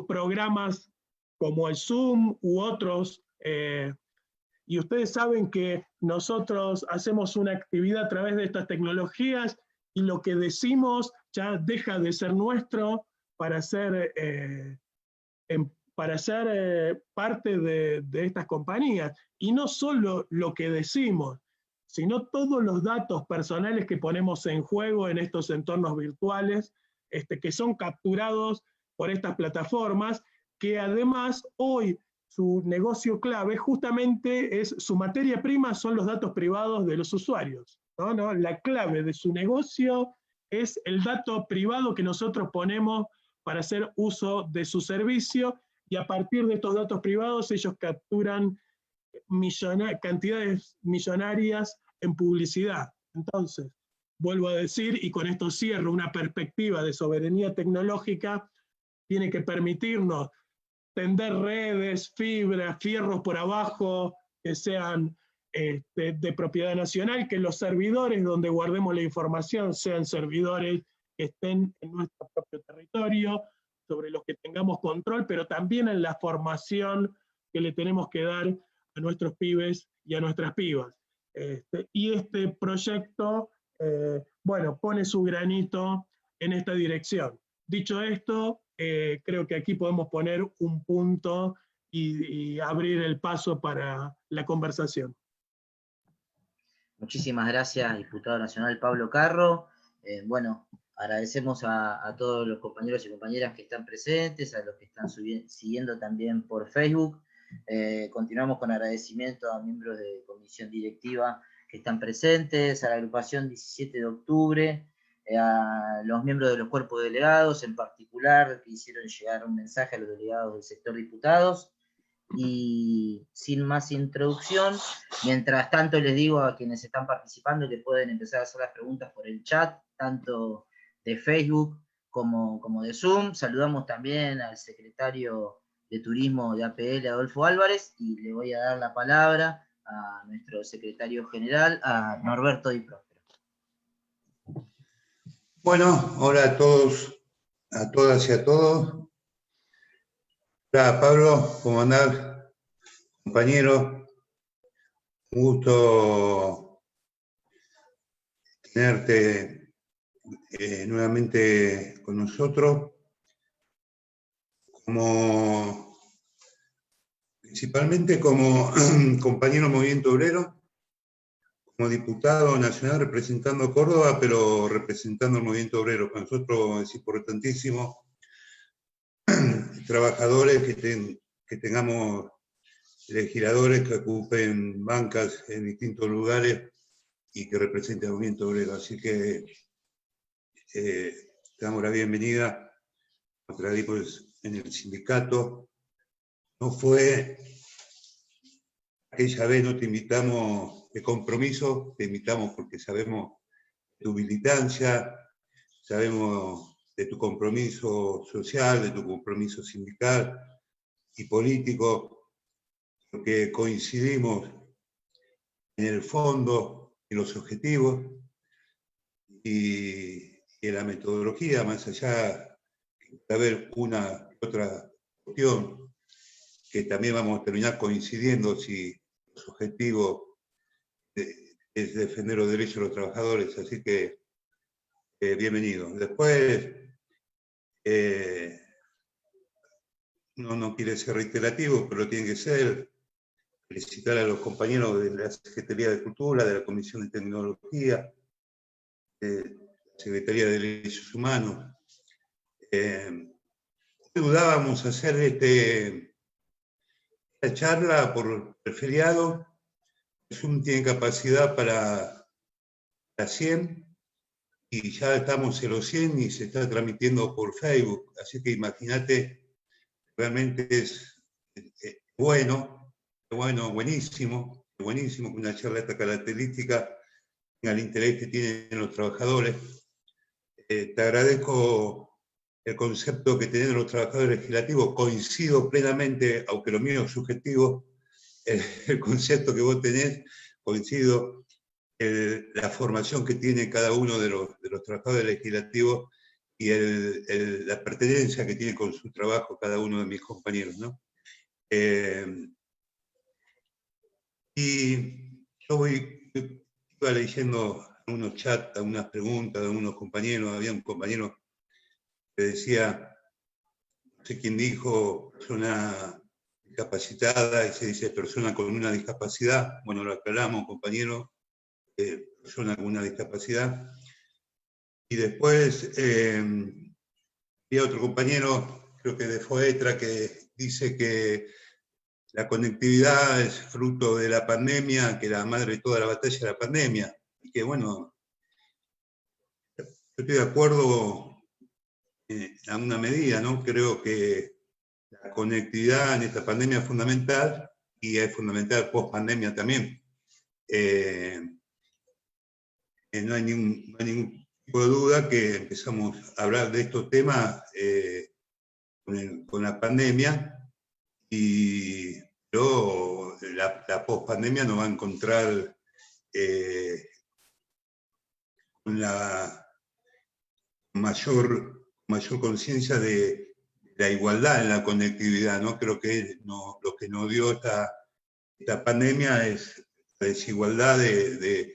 programas como el Zoom u otros. Y ustedes saben que nosotros hacemos una actividad a través de estas tecnologías y lo que decimos ya deja de ser nuestro para ser parte de estas compañías. Y no solo lo que decimos, sino todos los datos personales que ponemos en juego en estos entornos virtuales, que son capturados por estas plataformas, que además hoy su negocio clave justamente es, su materia prima son los datos privados de los usuarios, ¿no? La clave de su negocio es el dato privado que nosotros ponemos para hacer uso de su servicio, y a partir de estos datos privados ellos capturan cantidades millonarias en publicidad. Entonces, vuelvo a decir, y con esto cierro, una perspectiva de soberanía tecnológica tiene que permitirnos tender redes, fibras, fierros por abajo, que sean de propiedad nacional, que los servidores donde guardemos la información sean servidores que estén en nuestro propio territorio, sobre los que tengamos control, pero también en la formación que le tenemos que dar a nuestros pibes y a nuestras pibas. Y este proyecto, bueno, pone su granito en esta dirección. Dicho esto, creo que aquí podemos poner un punto y abrir el paso para la conversación. Muchísimas gracias, diputado nacional Pablo Carro. Bueno, agradecemos a todos los compañeros y compañeras que están presentes, a los que están siguiendo también por Facebook. Continuamos con agradecimiento a miembros de comisión directiva que están presentes, a la agrupación 17 de octubre, a los miembros de los cuerpos delegados, en particular, que hicieron llegar un mensaje a los delegados del sector diputados. Y sin más introducción, mientras tanto les digo a quienes están participando que pueden empezar a hacer las preguntas por el chat, tanto de Facebook como de Zoom. Saludamos también al secretario de Turismo de APL, Adolfo Álvarez, y le voy a dar la palabra a nuestro secretario general, a Norberto Di Próspero. Bueno, hola a todos, a todas y a todos. Hola Pablo, ¿cómo andás? Compañero, un gusto tenerte nuevamente con nosotros. Principalmente como compañero Movimiento Obrero, como diputado nacional representando a Córdoba, pero representando al Movimiento Obrero. Para nosotros es importantísimo trabajadores que tengamos legisladores que ocupen bancas en distintos lugares y que representen al Movimiento Obrero. Así que damos la bienvenida a Tradipos en el sindicato. No fue aquella vez, no te invitamos de compromiso, te invitamos porque sabemos de tu militancia, sabemos de tu compromiso social, de tu compromiso sindical y político, porque coincidimos en el fondo, en los objetivos y en la metodología, más allá de haber una y otra cuestión, que también vamos a terminar coincidiendo si los objetivos es defender los derechos de los trabajadores, así que bienvenido. Después, no quiere ser reiterativo, pero tiene que ser, felicitar a los compañeros de la Secretaría de Cultura, de la Comisión de Tecnología, de la Secretaría de Derechos Humanos. Dudábamos hacer esta charla por el feriado. Zoom tiene capacidad para 100 y ya estamos en los 100 y se está transmitiendo por Facebook. Así que imagínate, realmente es buenísimo que una charla de esta característica tenga el interés que tienen los trabajadores. Te agradezco el concepto que tienen los trabajadores legislativos. Coincido plenamente, aunque lo mío es subjetivo, el concepto que vos tenés, coincido, la formación que tiene cada uno de los trabajadores legislativos y la pertenencia que tiene con su trabajo cada uno de mis compañeros, ¿no? Y yo iba leyendo algunos chats, algunas preguntas de algunos compañeros. Había un compañero que decía, no sé quién dijo, persona discapacitada, y se dice persona con una discapacidad. Bueno, lo aclaramos, compañero, persona con una discapacidad. Y después había otro compañero, creo que de FOETRA, que dice que la conectividad es fruto de la pandemia, que la madre de toda la batalla es la pandemia. Y que bueno, yo estoy de acuerdo en alguna medida, ¿no? Creo que la conectividad en esta pandemia es fundamental y es fundamental post pandemia también. No hay ningún tipo de duda que empezamos a hablar de estos temas con la pandemia, pero la pospandemia nos va a encontrar con la mayor conciencia de la igualdad en la conectividad, ¿no? Creo que lo que nos dio esta pandemia es la desigualdad del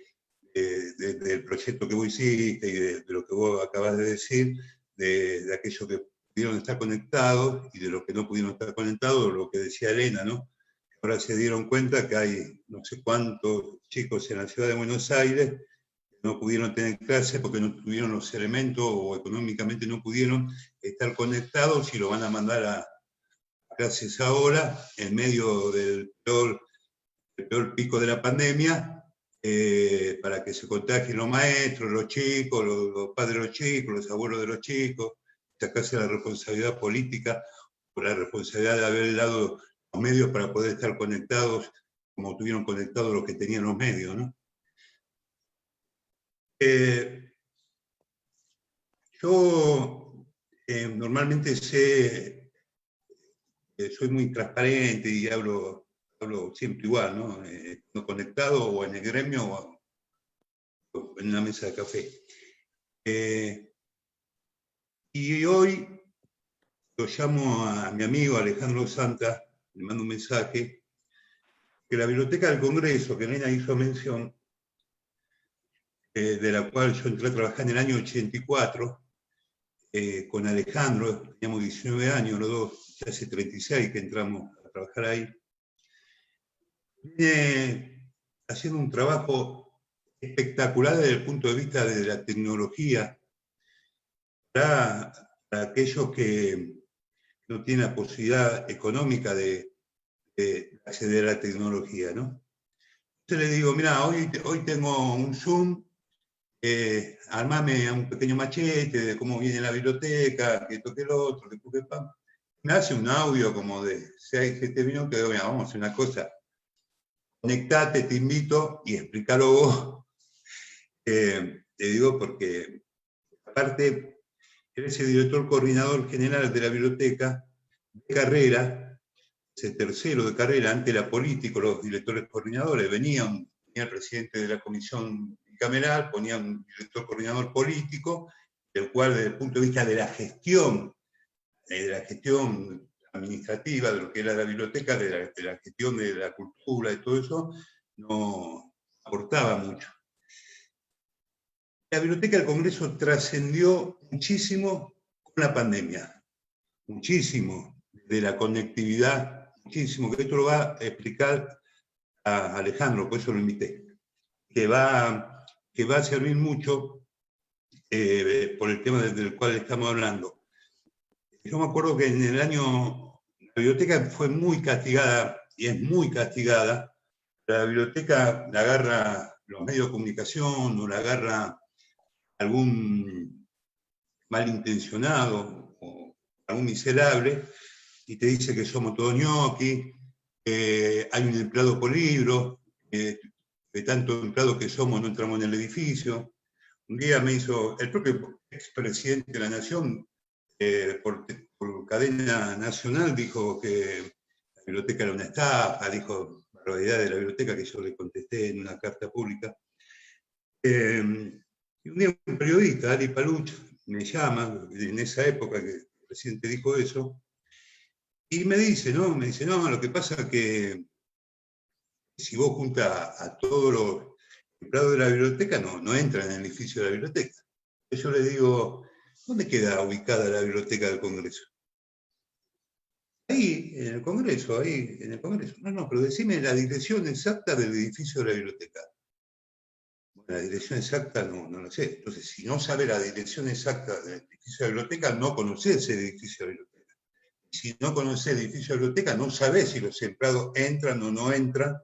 proyecto que vos hiciste y de lo que vos acabas de decir, de aquellos que pudieron estar conectados y de los que no pudieron estar conectados, lo que decía Elena, ¿no? Ahora se dieron cuenta que hay no sé cuántos chicos en la ciudad de Buenos Aires que no pudieron tener clases porque no tuvieron los elementos o económicamente no pudieron estar conectados y lo van a mandar a clases ahora, en medio del peor pico de la pandemia, para que se contagien los maestros, los chicos, los padres de los chicos, los abuelos de los chicos, sacarse la responsabilidad política por la responsabilidad de haber dado los medios para poder estar conectados como estuvieron conectados los que tenían los medios, ¿no? Yo normalmente soy muy transparente y hablo siempre igual, ¿no? No conectado o en el gremio o en una mesa de café. Y hoy lo llamo a mi amigo Alejandro Santa, le mando un mensaje, que la Biblioteca del Congreso, que Elena hizo mención, de la cual yo entré a trabajar en el año 84, con Alejandro, teníamos 19 años los dos, ya hace 36 que entramos a trabajar ahí, viene haciendo un trabajo espectacular desde el punto de vista de la tecnología para aquellos que no tienen la posibilidad económica de acceder a la tecnología, ¿no? Entonces le digo, mira, hoy tengo un Zoom, armame un pequeño machete de cómo viene la biblioteca, que toque el otro, que toque pam. Me hace un audio como de 6-7 minutos, que digo, mira, vamos a hacer una cosa. Conectate, te invito y explícalo vos. Te digo porque, aparte, eres el director coordinador general de la biblioteca de carrera, ese tercero de carrera, antes era político, los directores coordinadores, venía el presidente de la comisión bicameral, ponía un director coordinador político, el cual desde el punto de vista de la gestión administrativa, de lo que era la biblioteca, de la gestión de la cultura y todo eso, no aportaba mucho. La Biblioteca del Congreso trascendió muchísimo con la pandemia, muchísimo, de la conectividad, muchísimo, que esto lo va a explicar a Alejandro, por eso lo invité, que va a servir mucho por el tema del cual estamos hablando. Yo me acuerdo que en el año, la biblioteca fue muy castigada, y es muy castigada. La biblioteca la agarra los medios de comunicación, o la agarra algún malintencionado, o algún miserable, y te dice que somos todos ñoqui, hay un empleado por libro, de tanto empleados que somos no entramos en el edificio. Un día me hizo el propio expresidente de la Nación, por cadena nacional, dijo que la biblioteca era una estafa, dijo barbaridad de la biblioteca, que yo le contesté en una carta pública. Y un día un periodista, Ali Paluch, me llama, en esa época que el presidente dijo eso, y me dice, no, lo que pasa es que si vos juntas a todos los empleados de la biblioteca, no entran en el edificio de la biblioteca. Yo le digo, ¿dónde queda ubicada la Biblioteca del Congreso? Ahí, en el Congreso. No, pero decime la dirección exacta del edificio de la biblioteca. Bueno, la dirección exacta no la sé. Entonces, si no sabes la dirección exacta del edificio de la biblioteca, no conocés el edificio de la biblioteca. Si no conocés el edificio de la biblioteca, no sabés si los empleados entran o no entran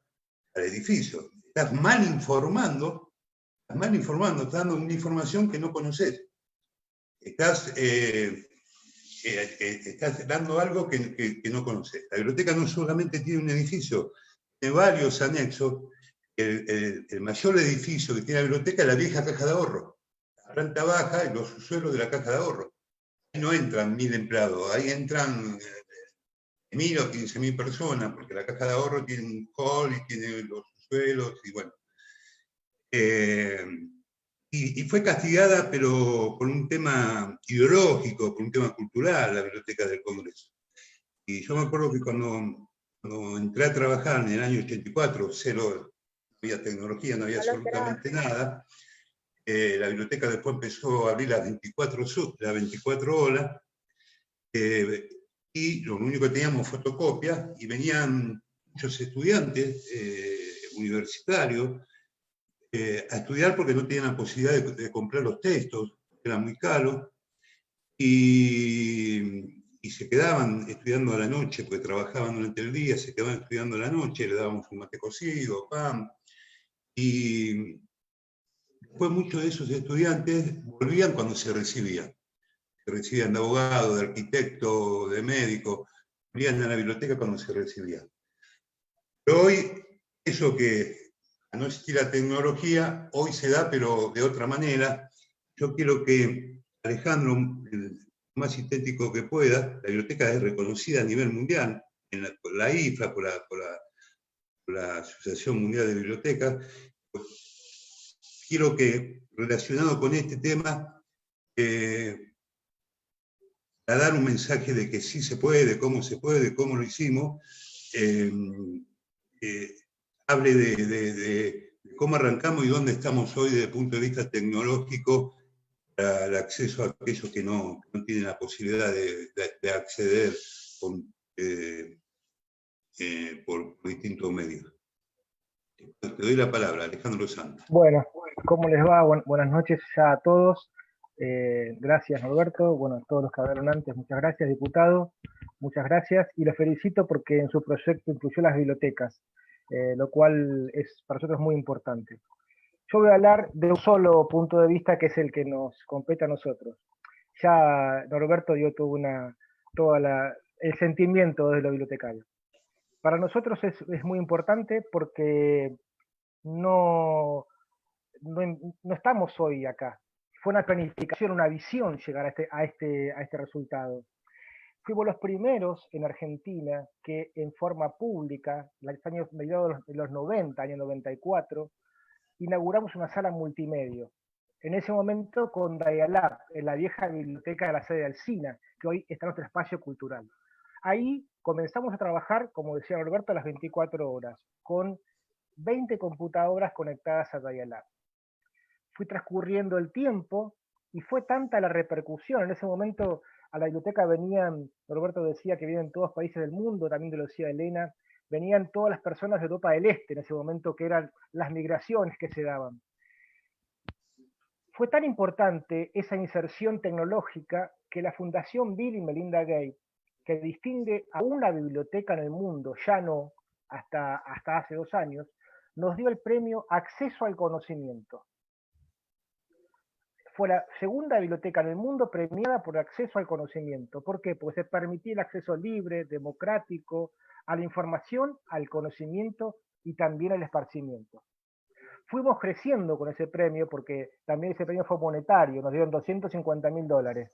al edificio. Estás mal informando, estás dando una información que no conocés. Estás dando algo que no conoces. La biblioteca no solamente tiene un edificio, tiene varios anexos. El mayor edificio que tiene la biblioteca es la vieja caja de ahorro, la planta baja y los subsuelos de la caja de ahorro. no entran 1000 empleados, ahí entran 1000 o 15.000 personas, porque la caja de ahorro tiene un hall y tiene los suelos, y bueno. Y fue castigada, pero por un tema ideológico, por un tema cultural, la Biblioteca del Congreso. Y yo me acuerdo que cuando entré a trabajar en el año 84, cero, no había tecnología, no había absolutamente nada, la biblioteca después empezó a abrir las 24 horas, y lo único que teníamos fotocopias, y venían muchos estudiantes universitarios a estudiar porque no tenían la posibilidad de comprar los textos, eran muy caros, y se quedaban estudiando a la noche, porque trabajaban durante el día, se quedaban estudiando a la noche, le dábamos un mate cocido, pan, y después muchos de esos estudiantes volvían cuando se recibían de abogado, de arquitecto, de médico, volvían a la biblioteca cuando se recibían. Pero hoy, eso que no existía la tecnología, hoy se da, pero de otra manera. Yo quiero que Alejandro, el más sintético que pueda, la biblioteca es reconocida a nivel mundial, por la IFA, por la Asociación Mundial de Bibliotecas. Quiero que, relacionado con este tema, a dar un mensaje de que sí se puede, cómo lo hicimos, hable de cómo arrancamos y dónde estamos hoy desde el punto de vista tecnológico para el acceso a aquellos que no tienen la posibilidad de acceder por distintos medios. Te doy la palabra, Alejandro Santos. Bueno, ¿cómo les va? Buenas noches ya a todos. Gracias, Norberto. Bueno, a todos los que hablaron antes, muchas gracias, diputado. Muchas gracias. Y los felicito porque en su proyecto incluyó las bibliotecas, lo cual es para nosotros muy importante. Yo voy a hablar de un solo punto de vista que es el que nos compete a nosotros. Ya Norberto dio el sentimiento de lo bibliotecario. Para nosotros es muy importante porque no estamos hoy acá. Fue una planificación, una visión llegar a este resultado. Fuimos los primeros en Argentina que en forma pública, en los años mediados de los 90, año 94, inauguramos una sala multimedia. En ese momento con Dialab, en la vieja biblioteca de la sede de Alsina, que hoy está en nuestro espacio cultural. Ahí comenzamos a trabajar, como decía Roberto, a las 24 horas, con 20 computadoras conectadas a Dialab. Fue transcurriendo el tiempo y fue tanta la repercusión. En ese momento a la biblioteca venían, Roberto decía que vienen todos los países del mundo, también te lo decía Elena, venían todas las personas de Europa del Este en ese momento, que eran las migraciones que se daban. Fue tan importante esa inserción tecnológica que la Fundación Bill y Melinda Gates, que distingue a una biblioteca en el mundo, ya no hasta hace 2 años, nos dio el premio Acceso al Conocimiento. Fue la segunda biblioteca en el mundo premiada por acceso al conocimiento. ¿Por qué? Porque se permitía el acceso libre, democrático, a la información, al conocimiento y también al esparcimiento. Fuimos creciendo con ese premio porque también ese premio fue monetario, nos dieron $250.000,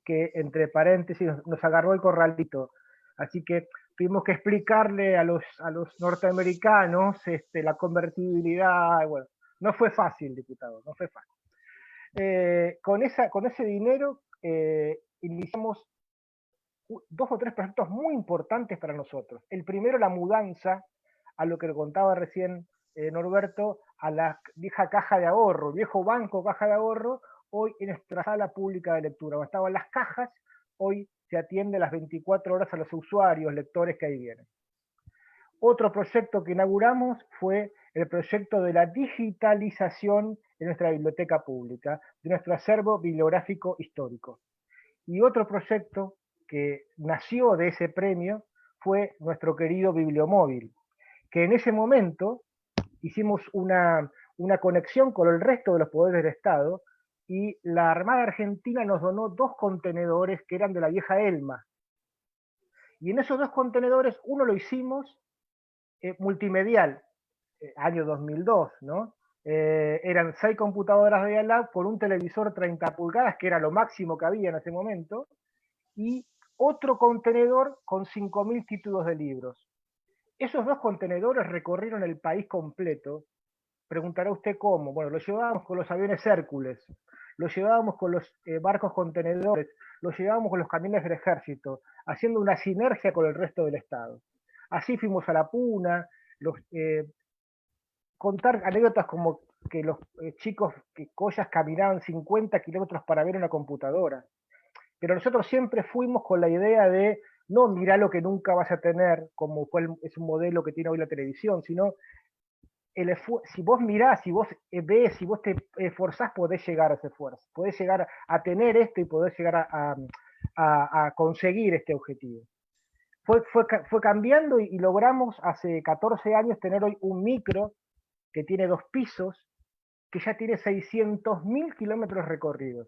que entre paréntesis nos agarró el corralito. Así que tuvimos que explicarle a los norteamericanos la convertibilidad. Bueno, no fue fácil, diputado, no fue fácil. Con ese dinero iniciamos 2 o 3 proyectos muy importantes para nosotros. El primero, la mudanza, a lo que le contaba recién Norberto, a la vieja caja de ahorro, viejo banco caja de ahorro, hoy en nuestra sala pública de lectura. Donde estaban las cajas, hoy se atiende las 24 horas a los usuarios, lectores que ahí vienen. Otro proyecto que inauguramos fue el proyecto de la digitalización de nuestra biblioteca pública, de nuestro acervo bibliográfico histórico. Y otro proyecto que nació de ese premio fue nuestro querido Bibliomóvil, que en ese momento hicimos una conexión con el resto de los poderes del Estado y la Armada Argentina nos donó 2 contenedores que eran de la vieja Elma. Y en esos 2 contenedores, uno lo hicimos multimedial, año 2002, ¿no? eran 6 computadoras de dial-up con un televisor 30 pulgadas, que era lo máximo que había en ese momento, y otro contenedor con 5.000 títulos de libros. Esos 2 contenedores recorrieron el país completo. Preguntará usted cómo. Bueno, los llevábamos con los aviones Hércules, los llevábamos con los barcos contenedores, los llevábamos con los camiones del ejército, haciendo una sinergia con el resto del Estado. Así fuimos a la Puna, contar anécdotas como que los chicos que collas caminaban 50 kilómetros para ver una computadora. Pero nosotros siempre fuimos con la idea de no mirá lo que nunca vas a tener, como es un modelo que tiene hoy la televisión, sino si vos mirás, si vos ves, si vos te esforzás, podés llegar a ese esfuerzo, podés llegar a tener esto y podés llegar a conseguir este objetivo. Fue cambiando y logramos hace 14 años tener hoy un micro que tiene 2 pisos, que ya tiene 600.000 kilómetros recorridos,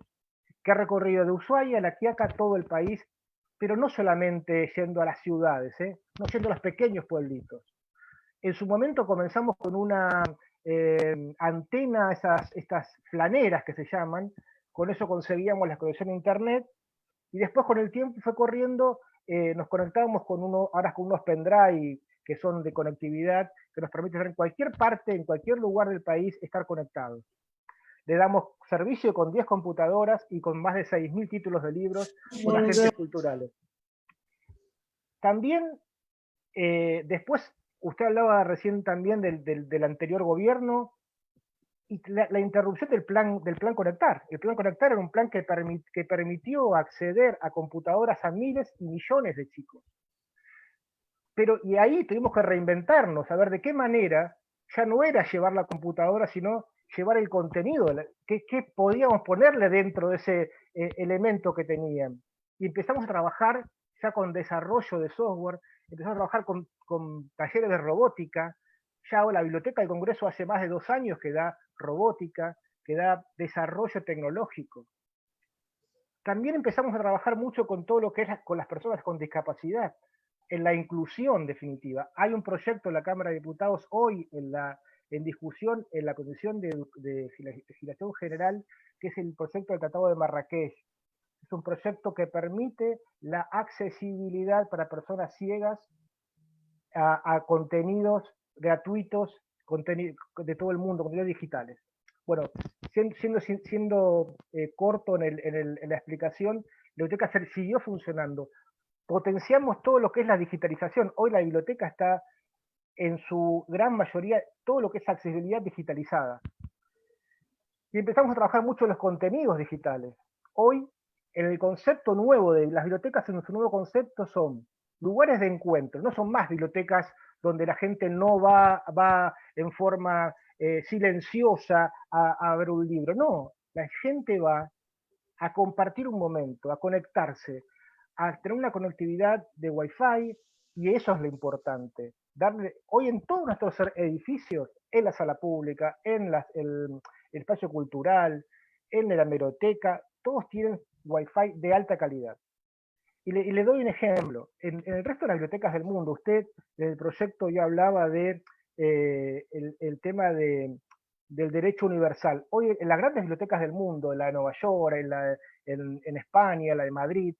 que ha recorrido de Ushuaia a La Quiaca todo el país, pero no solamente yendo a las ciudades, no yendo a los pequeños pueblitos. En su momento comenzamos con una antena, estas flaneras que se llaman, con eso conseguíamos la conexión a internet, y después con el tiempo fue corriendo, nos conectábamos ahora con unos pendrive que son de conectividad, que nos permiten estar en cualquier parte, en cualquier lugar del país, estar conectados. Le damos servicio con 10 computadoras y con más de 6.000 títulos de libros con agentes culturales. También, después, usted hablaba recién también del anterior gobierno, y la interrupción del plan Conectar. El plan Conectar era un plan que permitió acceder a computadoras a miles y millones de chicos. Y ahí tuvimos que reinventarnos, a ver de qué manera ya no era llevar la computadora, sino llevar el contenido, qué podíamos ponerle dentro de ese elemento que tenían. Y empezamos a trabajar ya con desarrollo de software, empezamos a trabajar con talleres de robótica. Ya la Biblioteca del Congreso hace más de 2 años que da robótica, que da desarrollo tecnológico. También empezamos a trabajar mucho con todo lo que es con las personas con discapacidad, en la inclusión definitiva. Hay un proyecto en la Cámara de Diputados hoy en discusión en la Comisión de Legislación General, que es el proyecto del Tratado de Marrakech. Es un proyecto que permite la accesibilidad para personas ciegas a contenidos gratuitos de todo el mundo, contenidos digitales. Bueno, siendo corto en la explicación, la biblioteca siguió funcionando. Potenciamos todo lo que es la digitalización. Hoy la biblioteca está en su gran mayoría, todo lo que es accesibilidad digitalizada. Y empezamos a trabajar mucho en los contenidos digitales. Hoy, en el concepto nuevo de las bibliotecas, en su nuevo concepto son lugares de encuentro, no son más bibliotecas donde la gente no va en forma silenciosa a ver un libro. No, la gente va a compartir un momento, a conectarse, a tener una conectividad de Wi-Fi, y eso es lo importante. Hoy en todos nuestros edificios, en la sala pública, en el espacio cultural, en la hemeroteca, todos tienen Wi-Fi de alta calidad. Y le doy un ejemplo. En el resto de las bibliotecas del mundo, usted en el proyecto ya hablaba de el tema del derecho universal. Hoy en las grandes bibliotecas del mundo, la de Nueva York, en España, la de Madrid,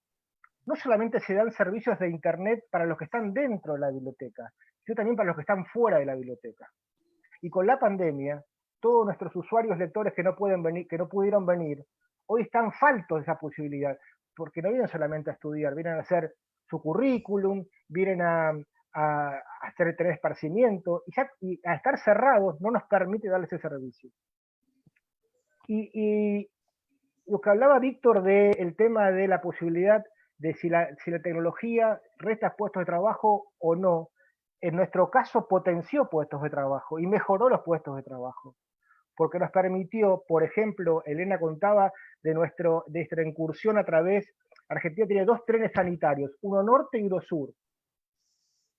no solamente se dan servicios de internet para los que están dentro de la biblioteca, sino también para los que están fuera de la biblioteca. Y con la pandemia, todos nuestros usuarios lectores que no pudieron venir, hoy están faltos de esa posibilidad, porque no vienen solamente a estudiar, vienen a hacer su currículum, vienen a tener esparcimiento, y a estar cerrados no nos permite darles ese servicio. Y lo que hablaba Víctor del tema de la posibilidad de si la tecnología resta puestos de trabajo o no, en nuestro caso potenció puestos de trabajo y mejoró los puestos de trabajo, porque nos permitió, por ejemplo, Elena contaba de nuestra incursión a través, Argentina tiene 2 trenes sanitarios, uno norte y uno sur,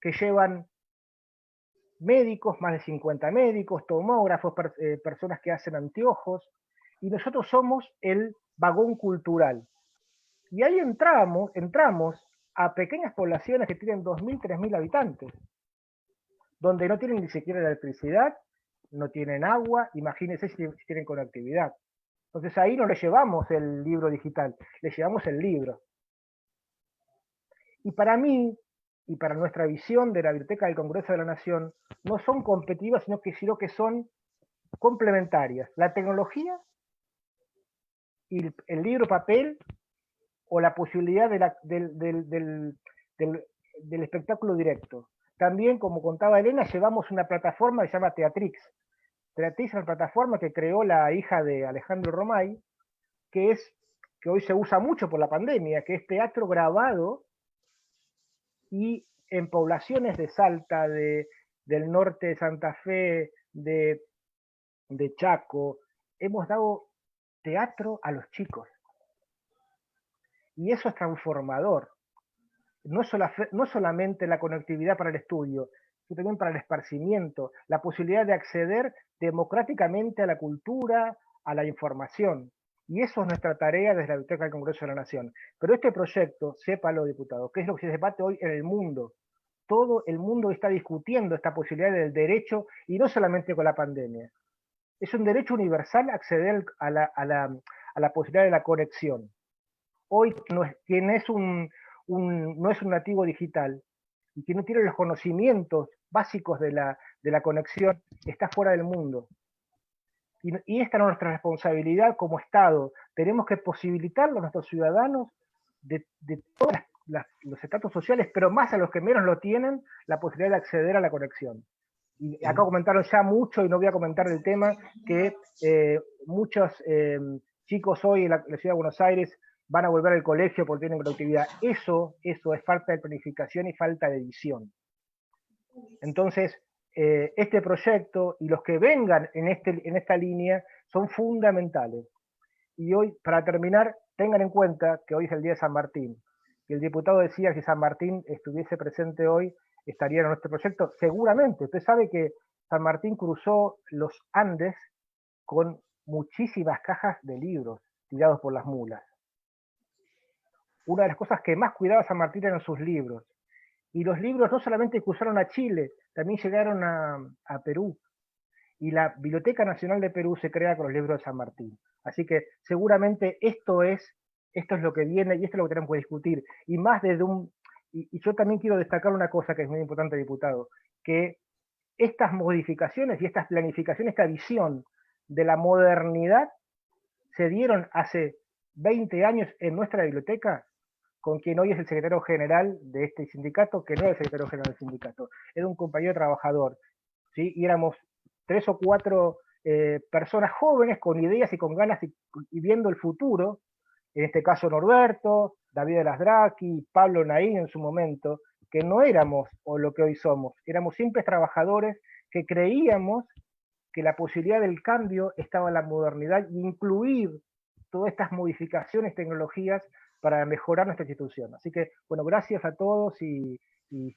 que llevan médicos, más de 50 médicos, tomógrafos, personas que hacen anteojos, y nosotros somos el vagón cultural. Y ahí entramos a pequeñas poblaciones que tienen 2.000, 3.000 habitantes, donde no tienen ni siquiera electricidad, no tienen agua, imagínense si tienen conectividad. Entonces ahí no le llevamos el libro digital, le llevamos el libro. Y para mí, y para nuestra visión de la Biblioteca del Congreso de la Nación, no son competitivas, sino que son complementarias. La tecnología y el libro papel, o la posibilidad del espectáculo directo. También, como contaba Elena, llevamos una plataforma que se llama Teatrix. Teatrix es una plataforma que creó la hija de Alejandro Romay, que hoy se usa mucho por la pandemia, que es teatro grabado, y en poblaciones de Salta, del norte de Santa Fe, de Chaco, hemos dado teatro a los chicos. Y eso es transformador. No solamente la conectividad para el estudio, sino también para el esparcimiento, la posibilidad de acceder democráticamente a la cultura, a la información. Y eso es nuestra tarea desde la Biblioteca del Congreso de la Nación. Pero este proyecto, sépalo, diputado, que es lo que se debate hoy en el mundo. Todo el mundo está discutiendo esta posibilidad del derecho, y no solamente con la pandemia. Es un derecho universal acceder a la posibilidad de la conexión. Hoy, quien no es un nativo digital y que no tiene los conocimientos básicos de la conexión, está fuera del mundo. Y esta es nuestra responsabilidad como Estado. Tenemos que posibilitarlo a nuestros ciudadanos de todos los estratos sociales, pero más a los que menos lo tienen, la posibilidad de acceder a la conexión. Y acá comentaron ya mucho, y no voy a comentar el tema, que muchos chicos hoy en la ciudad de Buenos Aires van a volver al colegio porque tienen conectividad. Eso es falta de planificación y falta de visión. Entonces, este proyecto y los que vengan en esta línea son fundamentales. Y hoy, para terminar, tengan en cuenta que hoy es el día de San Martín. Y el diputado decía que si San Martín estuviese presente hoy, estaría en nuestro proyecto. Seguramente. Usted sabe que San Martín cruzó los Andes con muchísimas cajas de libros tirados por las mulas. Una de las cosas que más cuidaba San Martín eran sus libros. Y los libros no solamente cruzaron a Chile, también llegaron a Perú. Y la Biblioteca Nacional de Perú se crea con los libros de San Martín. Así que seguramente esto es lo que viene, y esto es lo que tenemos que discutir. Y más desde y yo también quiero destacar una cosa que es muy importante, diputado, que estas modificaciones y estas planificaciones, esta visión de la modernidad se dieron hace 20 años en nuestra biblioteca, con quien hoy es el secretario general de este sindicato, que no era el secretario general del sindicato, era un compañero trabajador, ¿sí? Y éramos 3 o 4 personas jóvenes con ideas y con ganas y viendo el futuro, en este caso Norberto, David de las Draqui, Pablo Naín en su momento, que no éramos o lo que hoy somos, éramos simples trabajadores que creíamos que la posibilidad del cambio estaba en la modernidad, y incluir todas estas modificaciones, tecnologías, para mejorar nuestra institución. Así que, bueno, gracias a todos y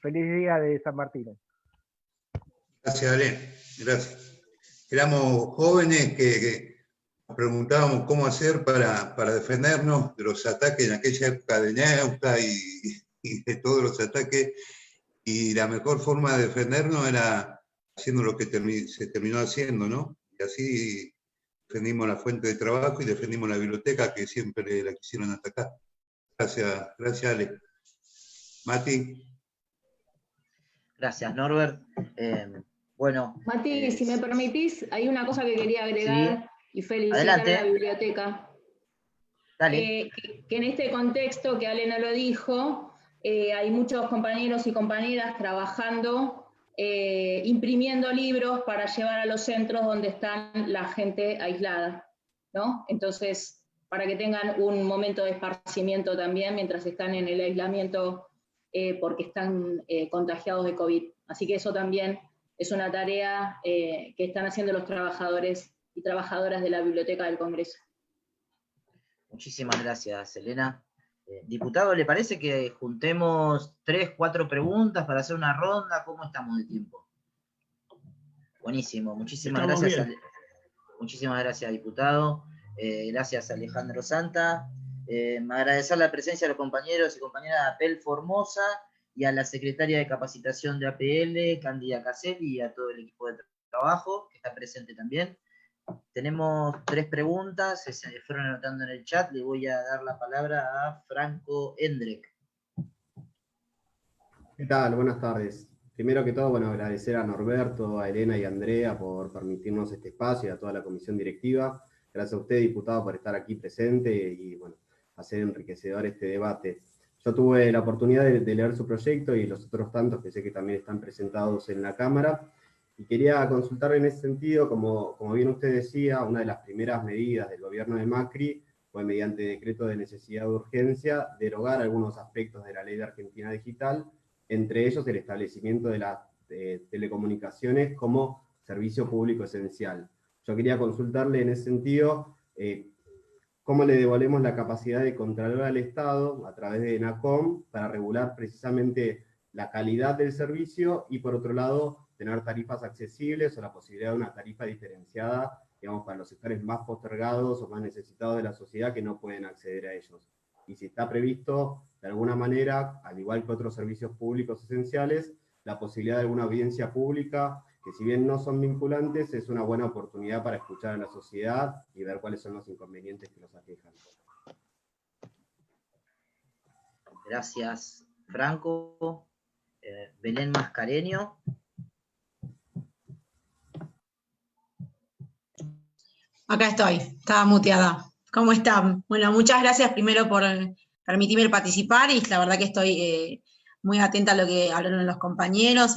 feliz día de San Martín. Gracias, Ale. Gracias. Éramos jóvenes que nos preguntábamos cómo hacer para defendernos de los ataques en aquella época de Neusta y de todos los ataques, y la mejor forma de defendernos era haciendo lo que se terminó haciendo, ¿no? Y así defendimos la fuente de trabajo y defendimos la biblioteca, que siempre la quisieron atacar. Gracias, Ale. Mati. Gracias, Norbert. Bueno. Mati, si me permitís, hay una cosa que quería agregar, sí, y felicitar Adelante. a la biblioteca. Dale. Que en este contexto que Ale no lo dijo, hay muchos compañeros y compañeras trabajando, imprimiendo libros para llevar a los centros donde están la gente aislada, ¿no? Entonces, para que tengan un momento de esparcimiento también mientras están en el aislamiento porque están contagiados de COVID. Así que eso también es una tarea que están haciendo los trabajadores y trabajadoras de la Biblioteca del Congreso. Muchísimas gracias, Elena. Diputado, ¿le parece que juntemos 3, 4 preguntas para hacer una ronda? ¿Cómo estamos de tiempo? Buenísimo, muchísimas gracias. Muchísimas gracias, diputado. Gracias, Alejandro Santa. Me agradecer la presencia de los compañeros y compañeras de APEL Formosa y a la secretaria de capacitación de APL, Cándida Caselli, y a todo el equipo de trabajo, que está presente también. Tenemos 3 preguntas, se fueron anotando en el chat. Le voy a dar la palabra a Franco Endrek. ¿Qué tal? Buenas tardes. Primero que todo, bueno, agradecer a Norberto, a Elena y a Andrea por permitirnos este espacio y a toda la comisión directiva. Gracias a usted, diputado, por estar aquí presente y, bueno, hacer enriquecedor este debate. Yo tuve la oportunidad de leer su proyecto y los otros tantos que sé que también están presentados en la Cámara, y quería consultarle en ese sentido, como bien usted decía, una de las primeras medidas del gobierno de Macri fue, mediante decreto de necesidad de urgencia, derogar algunos aspectos de la Ley de Argentina Digital, entre ellos el establecimiento de las telecomunicaciones como servicio público esencial. Yo quería consultarle en ese sentido, ¿cómo le devolvemos la capacidad de controlar al Estado a través de ENACOM para regular precisamente la calidad del servicio y, por otro lado, tener tarifas accesibles o la posibilidad de una tarifa diferenciada, digamos, para los sectores más postergados o más necesitados de la sociedad que no pueden acceder a ellos? Y si está previsto, de alguna manera, al igual que otros servicios públicos esenciales, la posibilidad de alguna audiencia pública, que si bien no son vinculantes, es una buena oportunidad para escuchar a la sociedad y ver cuáles son los inconvenientes que los aquejan. Gracias, Franco. Belén Mascareño. Acá estoy, estaba muteada. ¿Cómo están? Bueno, muchas gracias primero por permitirme participar, y la verdad que estoy muy atenta a lo que hablaron los compañeros.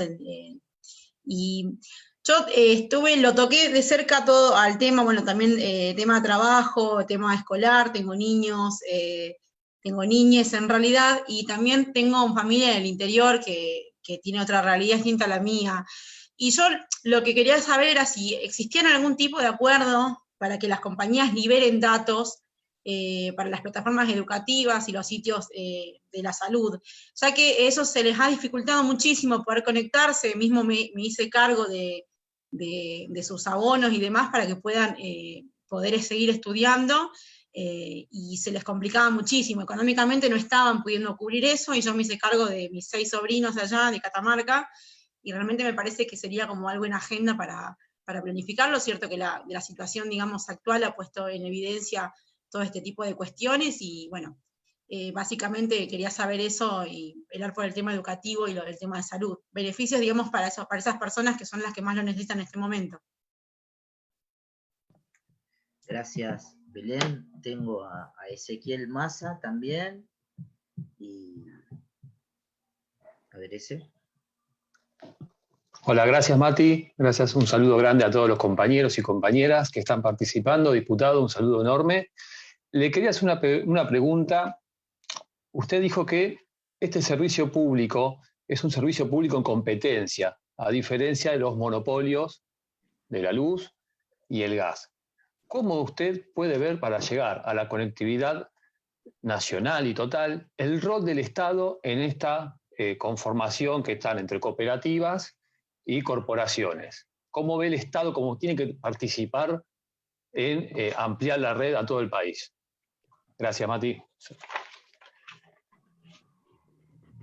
Y yo lo toqué de cerca todo al tema, bueno, también tema de trabajo, tema escolar, tengo niños, tengo niñes en realidad, y también tengo familia en el interior que tiene otra realidad distinta a la mía. Y yo lo que quería saber era si existían algún tipo de acuerdo para que las compañías liberen datos para las plataformas educativas y los sitios de la salud, ya que eso se les ha dificultado muchísimo poder conectarse. Mismo me hice cargo de sus abonos y demás para que puedan poder seguir estudiando, y se les complicaba muchísimo. Económicamente no estaban pudiendo cubrir eso, y yo me hice cargo de mis 6 sobrinos allá de Catamarca, y realmente me parece que sería como algo en agenda para planificarlo. Cierto que la situación, digamos, actual ha puesto en evidencia todo este tipo de cuestiones, y bueno, básicamente quería saber eso y velar por el tema educativo y el tema de salud. Beneficios, digamos, para esas personas que son las que más lo necesitan en este momento. Gracias, Belén. Tengo a Ezequiel Massa también. Y a ver ese. Hola, gracias Mati, gracias, un saludo grande a todos los compañeros y compañeras que están participando. Diputado, un saludo enorme. Le quería hacer una pregunta. Usted dijo que este servicio público es un servicio público en competencia, a diferencia de los monopolios de la luz y el gas. ¿Cómo usted puede ver, para llegar a la conectividad nacional y total, el rol del Estado en esta conformación que están entre cooperativas y corporaciones? ¿Cómo ve el Estado cómo tiene que participar en ampliar la red a todo el país? Gracias, Mati.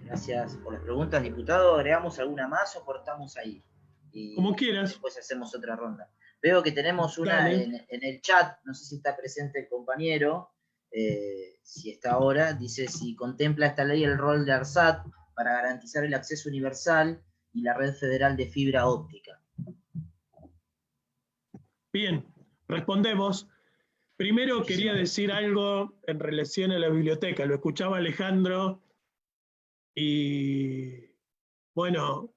Gracias por las preguntas, diputado. ¿Agregamos alguna más o cortamos ahí? Y como quieras. Después hacemos otra ronda. Veo que tenemos una en el chat, no sé si está presente el compañero, si está ahora, dice si contempla esta ley el rol de ARSAT para garantizar el acceso universal y la red federal de fibra óptica. Bien, respondemos. Primero quería decir algo en relación a la biblioteca. Lo escuchaba Alejandro y, bueno,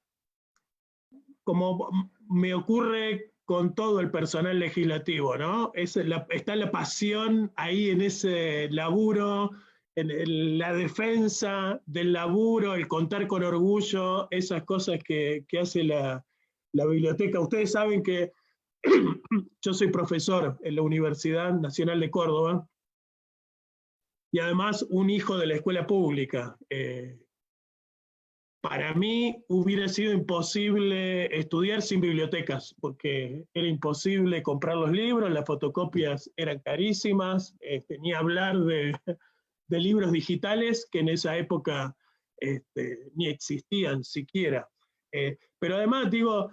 como me ocurre con todo el personal legislativo, ¿no? Está la pasión ahí en ese laburo, en la defensa del laburo, el contar con orgullo, esas cosas que hace la biblioteca. Ustedes saben que yo soy profesor en la Universidad Nacional de Córdoba y además un hijo de la escuela pública. Para mí hubiera sido imposible estudiar sin bibliotecas, porque era imposible comprar los libros, las fotocopias eran carísimas, ni hablar de libros digitales que en esa época ni existían siquiera. Pero además, digo,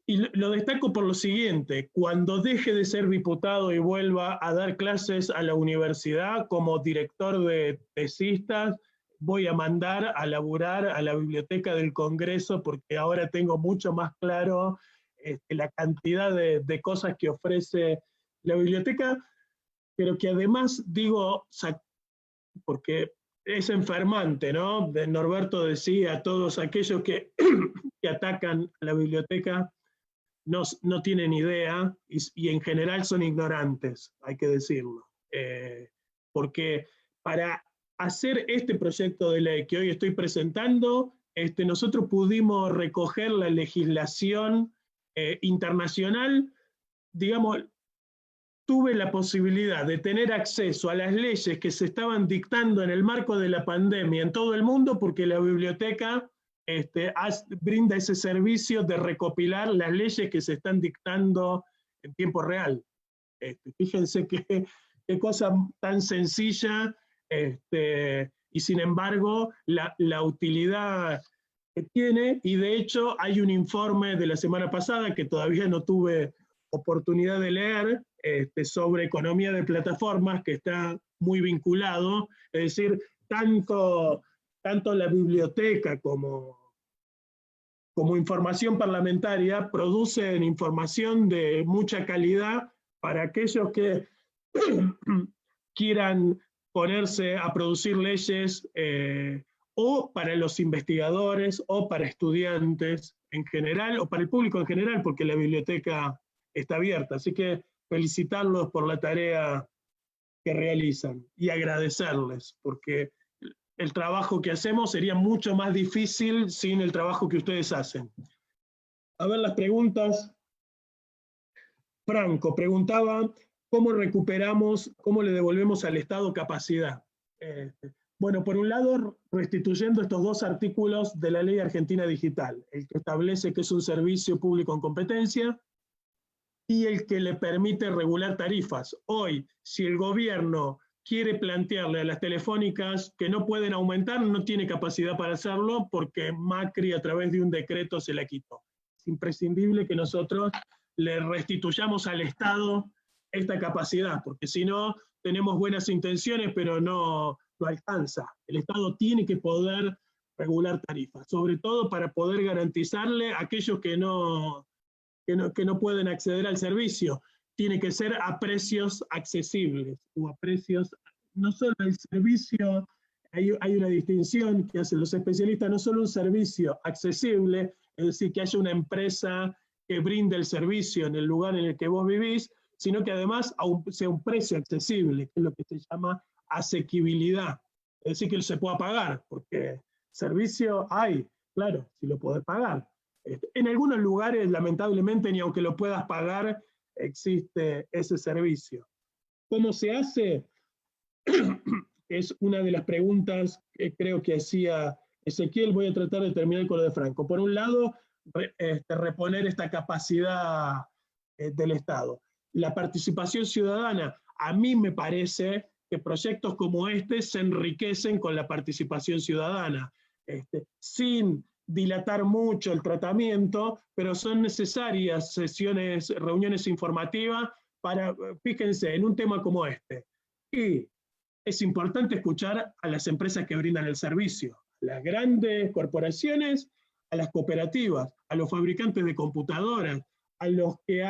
Y lo destaco por lo siguiente: cuando deje de ser diputado y vuelva a dar clases a la universidad como director de tesistas, voy a mandar a laburar a la biblioteca del Congreso, porque ahora tengo mucho más claro la cantidad de cosas que ofrece la biblioteca, pero que además digo, porque es enfermante, ¿no? Norberto decía, todos aquellos que atacan a la biblioteca no tienen idea y en general son ignorantes, hay que decirlo. Porque para hacer este proyecto de ley que hoy estoy presentando, nosotros pudimos recoger la legislación internacional, digamos, tuve la posibilidad de tener acceso a las leyes que se estaban dictando en el marco de la pandemia en todo el mundo, porque la biblioteca brinda ese servicio de recopilar las leyes que se están dictando en tiempo real. Fíjense qué cosa tan sencilla, y sin embargo la utilidad que tiene, y de hecho hay un informe de la semana pasada que todavía no tuve oportunidad de leer, sobre economía de plataformas, que está muy vinculado, es decir, tanto la biblioteca como información parlamentaria producen información de mucha calidad para aquellos que quieran ponerse a producir leyes, o para los investigadores, o para estudiantes en general, o para el público en general, porque la biblioteca está abierta. Así que felicitarlos por la tarea que realizan y agradecerles, porque el trabajo que hacemos sería mucho más difícil sin el trabajo que ustedes hacen. A ver las preguntas. Franco preguntaba, ¿cómo recuperamos, cómo le devolvemos al Estado capacidad? Bueno, por un lado, restituyendo estos dos artículos de la Ley Argentina Digital, el que establece que es un servicio público en competencia y el que le permite regular tarifas. Hoy, si el gobierno quiere plantearle a las telefónicas que no pueden aumentar, no tiene capacidad para hacerlo, porque Macri a través de un decreto se la quitó. Es imprescindible que nosotros le restituyamos al Estado esta capacidad, porque si no, tenemos buenas intenciones, pero no alcanza. El Estado tiene que poder regular tarifas, sobre todo para poder garantizarle a aquellos que no pueden acceder al servicio. Tiene que ser a precios accesibles, o a precios, no solo el servicio, hay una distinción que hacen los especialistas, no solo un servicio accesible, es decir, que haya una empresa que brinde el servicio en el lugar en el que vos vivís, sino que además sea un precio accesible, que es lo que se llama asequibilidad. Es decir, que se pueda pagar, porque servicio hay, claro, si lo podés pagar. En algunos lugares, lamentablemente, ni aunque lo puedas pagar, existe ese servicio. ¿Cómo se hace? Es una de las preguntas que creo que hacía Ezequiel. Voy a tratar de terminar con lo de Franco. Por un lado, reponer esta capacidad del Estado. La participación ciudadana, a mí me parece que proyectos como este se enriquecen con la participación ciudadana, sin dilatar mucho el tratamiento, pero son necesarias reuniones informativas para, fíjense, en un tema como este. Y es importante escuchar a las empresas que brindan el servicio, a las grandes corporaciones, a las cooperativas, a los fabricantes de computadoras, a los que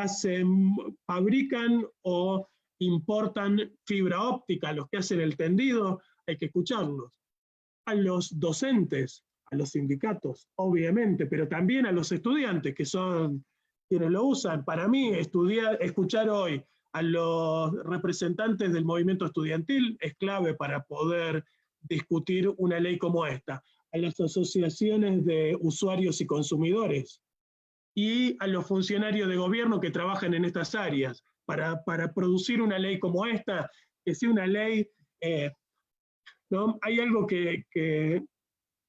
fabrican o importan fibra óptica, a los que hacen el tendido, hay que escucharlos. A los docentes, a los sindicatos, obviamente, pero también a los estudiantes, que son quienes lo usan. Para mí, escuchar hoy a los representantes del movimiento estudiantil es clave para poder discutir una ley como esta. A las asociaciones de usuarios y consumidores, y a los funcionarios de gobierno que trabajan en estas áreas, para producir una ley como esta, que sea una ley, ¿no? Hay algo que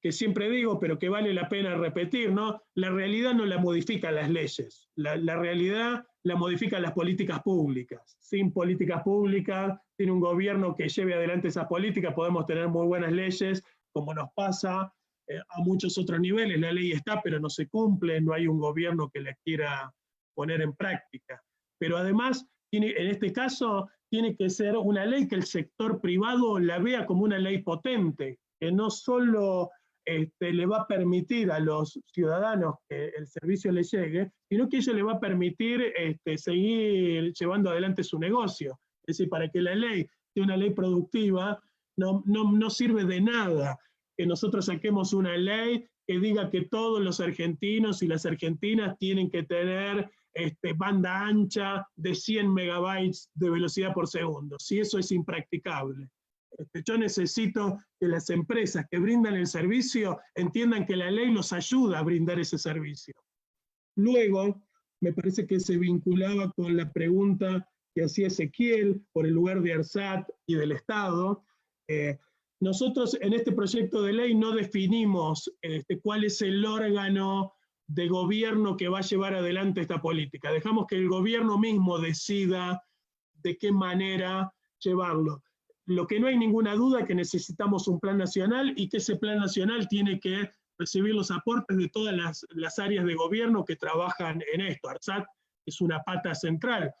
siempre digo, pero que vale la pena repetir, ¿no? La realidad no la modifican las leyes, la realidad la modifican las políticas públicas. Sin políticas públicas, sin un gobierno que lleve adelante esas políticas, podemos tener muy buenas leyes, como nos pasa a muchos otros niveles. La ley está, pero no se cumple, no hay un gobierno que la quiera poner en práctica. Pero además, en este caso, tiene que ser una ley que el sector privado la vea como una ley potente, que no solo le va a permitir a los ciudadanos que el servicio les llegue, sino que ello le va a permitir seguir llevando adelante su negocio. Es decir, para que la ley sea una ley productiva, no sirve de nada que nosotros saquemos una ley que diga que todos los argentinos y las argentinas tienen que tener banda ancha de 100 megabytes de velocidad por segundo. Si eso es impracticable. Yo necesito que las empresas que brindan el servicio entiendan que la ley los ayuda a brindar ese servicio. Luego, me parece que se vinculaba con la pregunta que hacía Ezequiel por el lugar de ARSAT y del Estado. Nosotros en este proyecto de ley no definimos cuál es el órgano de gobierno que va a llevar adelante esta política. Dejamos que el gobierno mismo decida de qué manera llevarlo. Lo que no hay ninguna duda es que necesitamos un plan nacional y que ese plan nacional tiene que recibir los aportes de todas las áreas de gobierno que trabajan en esto. ARSAT es una pata central,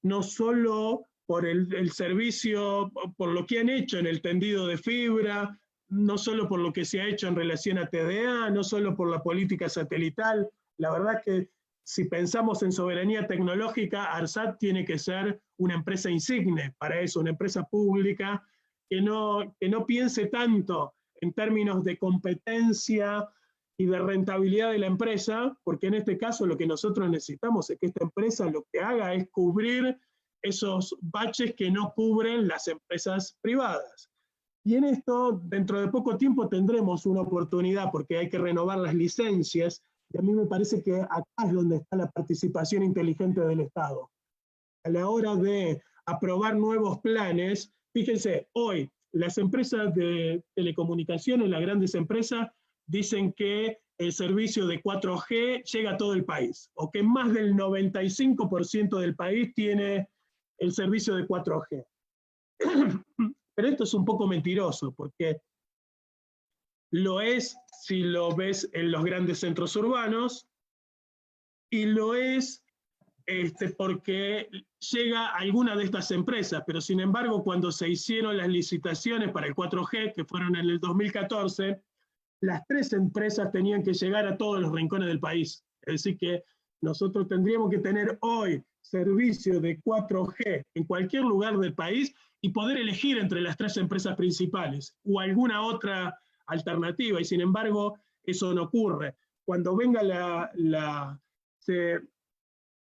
no solo por el servicio, por lo que han hecho en el tendido de fibra, no solo por lo que se ha hecho en relación a TDA, no solo por la política satelital. La verdad que si pensamos en soberanía tecnológica, ARSAT tiene que ser una empresa insigne para eso, una empresa pública que no piense tanto en términos de competencia y de rentabilidad de la empresa, porque en este caso lo que nosotros necesitamos es que esta empresa lo que haga es cubrir esos baches que no cubren las empresas privadas. Y en esto, dentro de poco tiempo tendremos una oportunidad, porque hay que renovar las licencias, y a mí me parece que acá es donde está la participación inteligente del Estado. A la hora de aprobar nuevos planes, fíjense, hoy las empresas de telecomunicaciones, las grandes empresas, dicen que el servicio de 4G llega a todo el país, o que más del 95% del país tiene el servicio de 4G. Pero esto es un poco mentiroso, porque lo es si lo ves en los grandes centros urbanos, y lo es porque llega a alguna de estas empresas, pero sin embargo cuando se hicieron las licitaciones para el 4G, que fueron en el 2014, las 3 empresas tenían que llegar a todos los rincones del país. Es decir que nosotros tendríamos que tener hoy servicio de 4G en cualquier lugar del país y poder elegir entre las 3 empresas principales o alguna otra alternativa, y sin embargo eso no ocurre. Cuando venga se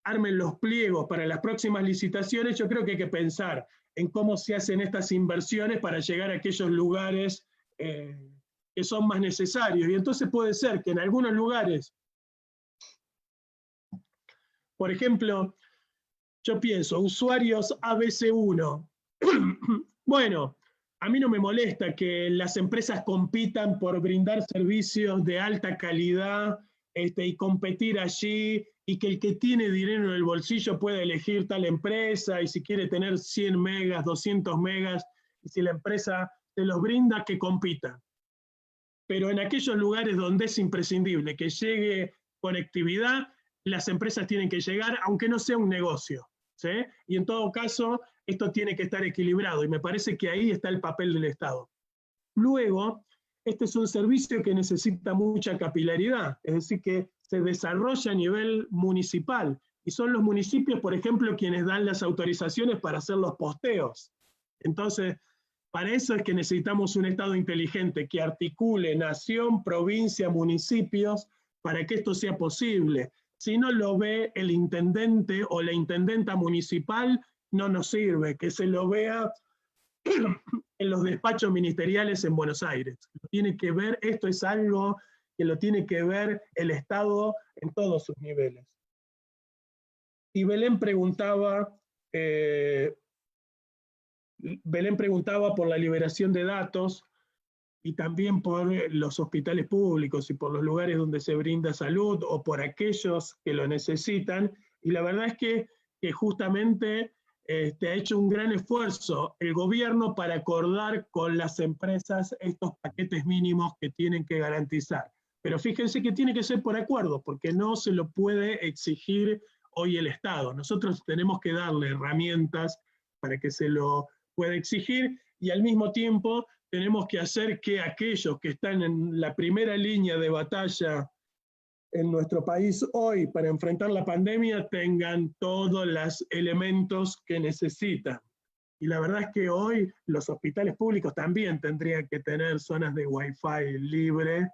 armen los pliegos para las próximas licitaciones, yo creo que hay que pensar en cómo se hacen estas inversiones para llegar a aquellos lugares que son más necesarios. Y entonces puede ser que en algunos lugares, por ejemplo, yo pienso, usuarios ABC1, bueno, a mí no me molesta que las empresas compitan por brindar servicios de alta calidad y competir allí, y que el que tiene dinero en el bolsillo pueda elegir tal empresa, y si quiere tener 100 megas, 200 megas, y si la empresa te los brinda, que compita. Pero en aquellos lugares donde es imprescindible que llegue conectividad, las empresas tienen que llegar, aunque no sea un negocio, ¿sí? Y en todo caso, esto tiene que estar equilibrado, y me parece que ahí está el papel del Estado. Luego, este es un servicio que necesita mucha capilaridad, es decir, que se desarrolla a nivel municipal, y son los municipios, por ejemplo, quienes dan las autorizaciones para hacer los posteos. Entonces, para eso es que necesitamos un Estado inteligente, que articule nación, provincia, municipios, para que esto sea posible. Si no lo ve el intendente o la intendenta municipal, no nos sirve, que se lo vea en los despachos ministeriales en Buenos Aires. Lo tiene que ver, esto es algo que lo tiene que ver el Estado en todos sus niveles. Y Belén preguntaba por la liberación de datos y también por los hospitales públicos y por los lugares donde se brinda salud o por aquellos que lo necesitan. Y la verdad es que justamente ha hecho un gran esfuerzo el gobierno para acordar con las empresas estos paquetes mínimos que tienen que garantizar. Pero fíjense que tiene que ser por acuerdo, porque no se lo puede exigir hoy el Estado. Nosotros tenemos que darle herramientas para que se lo pueda exigir, y al mismo tiempo tenemos que hacer que aquellos que están en la primera línea de batalla en nuestro país hoy para enfrentar la pandemia tengan todos los elementos que necesitan. Y la verdad es que hoy los hospitales públicos también tendrían que tener zonas de Wi-Fi libre,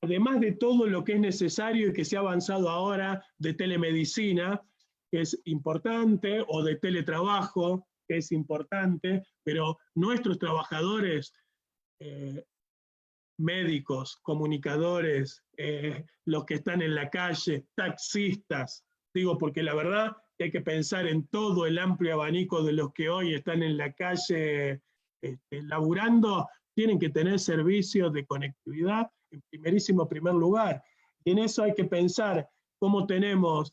además de todo lo que es necesario y que se ha avanzado ahora de telemedicina, que es importante, o de teletrabajo, que es importante, pero nuestros trabajadores, médicos, comunicadores, los que están en la calle, taxistas, digo porque la verdad que hay que pensar en todo el amplio abanico de los que hoy están en la calle laburando, tienen que tener servicios de conectividad en primer lugar. Y en eso hay que pensar cómo tenemos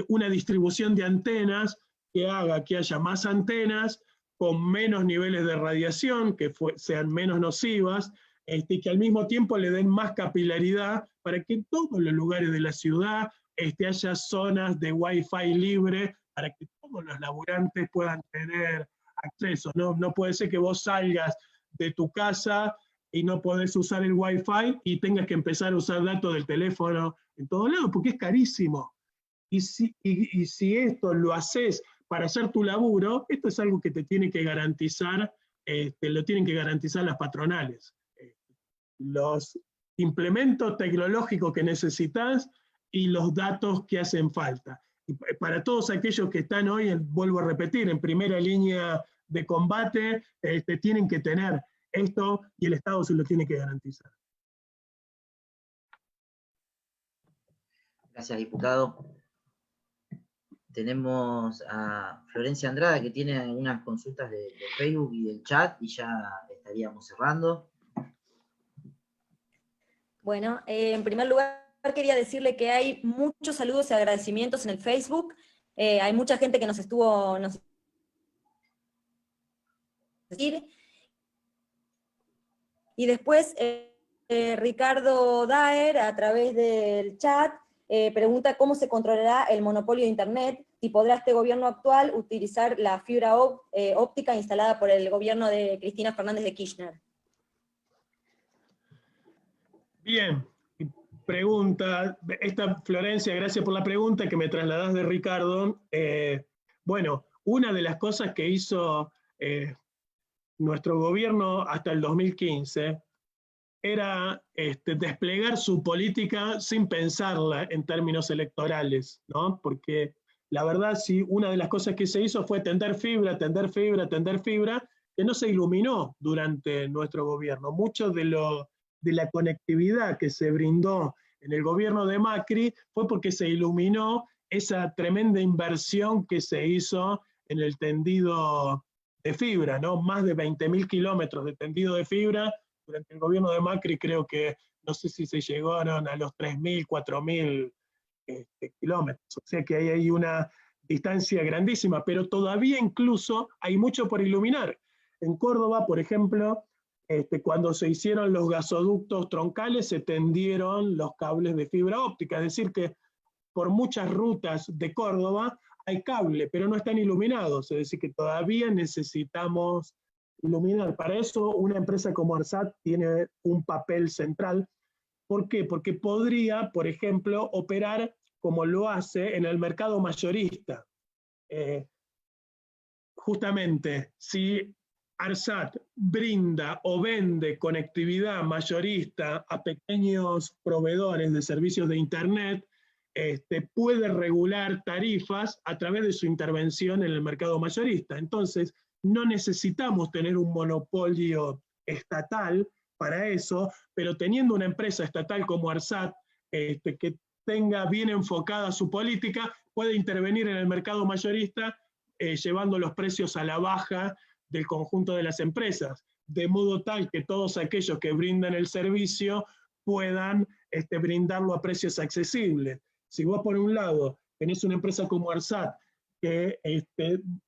una distribución de antenas que haga que haya más antenas con menos niveles de radiación, que sean menos nocivas, y que al mismo tiempo le den más capilaridad para que en todos los lugares de la ciudad haya zonas de Wi-Fi libre para que todos los laburantes puedan tener acceso. No puede ser que vos salgas de tu casa y no podés usar el Wi-Fi y tengas que empezar a usar datos del teléfono en todos lados, porque es carísimo. Y si esto lo haces para hacer tu laburo, esto es algo que te tiene que garantizar, lo tienen que garantizar las patronales. Los implementos tecnológicos que necesitas y los datos que hacen falta. Y para todos aquellos que están hoy, vuelvo a repetir, en primera línea de combate, tienen que tener esto y el Estado se lo tiene que garantizar. Gracias, diputado. Tenemos a Florencia Andrada, que tiene algunas consultas de Facebook y del chat, y ya estaríamos cerrando. Bueno, en primer lugar quería decirle que hay muchos saludos y agradecimientos en el Facebook. Hay mucha gente que nos estuvo y después Ricardo Daer, a través del chat, pregunta cómo se controlará el monopolio de Internet, si podrá este gobierno actual utilizar la fibra óptica instalada por el gobierno de Cristina Fernández de Kirchner. Bien, pregunta, Florencia, gracias por la pregunta que me trasladás de Ricardo. Bueno, una de las cosas que hizo nuestro gobierno hasta el 2015 era desplegar su política sin pensarla en términos electorales, ¿no? Porque la verdad, sí, una de las cosas que se hizo fue tender fibra, que no se iluminó durante nuestro gobierno. Mucho de la conectividad que se brindó en el gobierno de Macri fue porque se iluminó esa tremenda inversión que se hizo en el tendido de fibra, ¿no? Más de 20.000 kilómetros de tendido de fibra. Durante el gobierno de Macri creo que, no sé si se llegaron a los 3.000, 4.000 kilómetros. O sea que ahí hay una distancia grandísima, pero todavía incluso hay mucho por iluminar. En Córdoba, por ejemplo, cuando se hicieron los gasoductos troncales, se tendieron los cables de fibra óptica, es decir que por muchas rutas de Córdoba hay cable, pero no están iluminados, es decir que todavía necesitamos iluminar. Para eso una empresa como ARSAT tiene un papel central. ¿Por qué? Porque podría, por ejemplo, operar como lo hace en el mercado mayorista. Justamente, si ARSAT brinda o vende conectividad mayorista a pequeños proveedores de servicios de Internet, puede regular tarifas a través de su intervención en el mercado mayorista. Entonces, no necesitamos tener un monopolio estatal para eso, pero teniendo una empresa estatal como ARSAT, que tenga bien enfocada su política, puede intervenir en el mercado mayorista llevando los precios a la baja del conjunto de las empresas, de modo tal que todos aquellos que brindan el servicio puedan brindarlo a precios accesibles. Si vos por un lado tenés una empresa como ARSAT que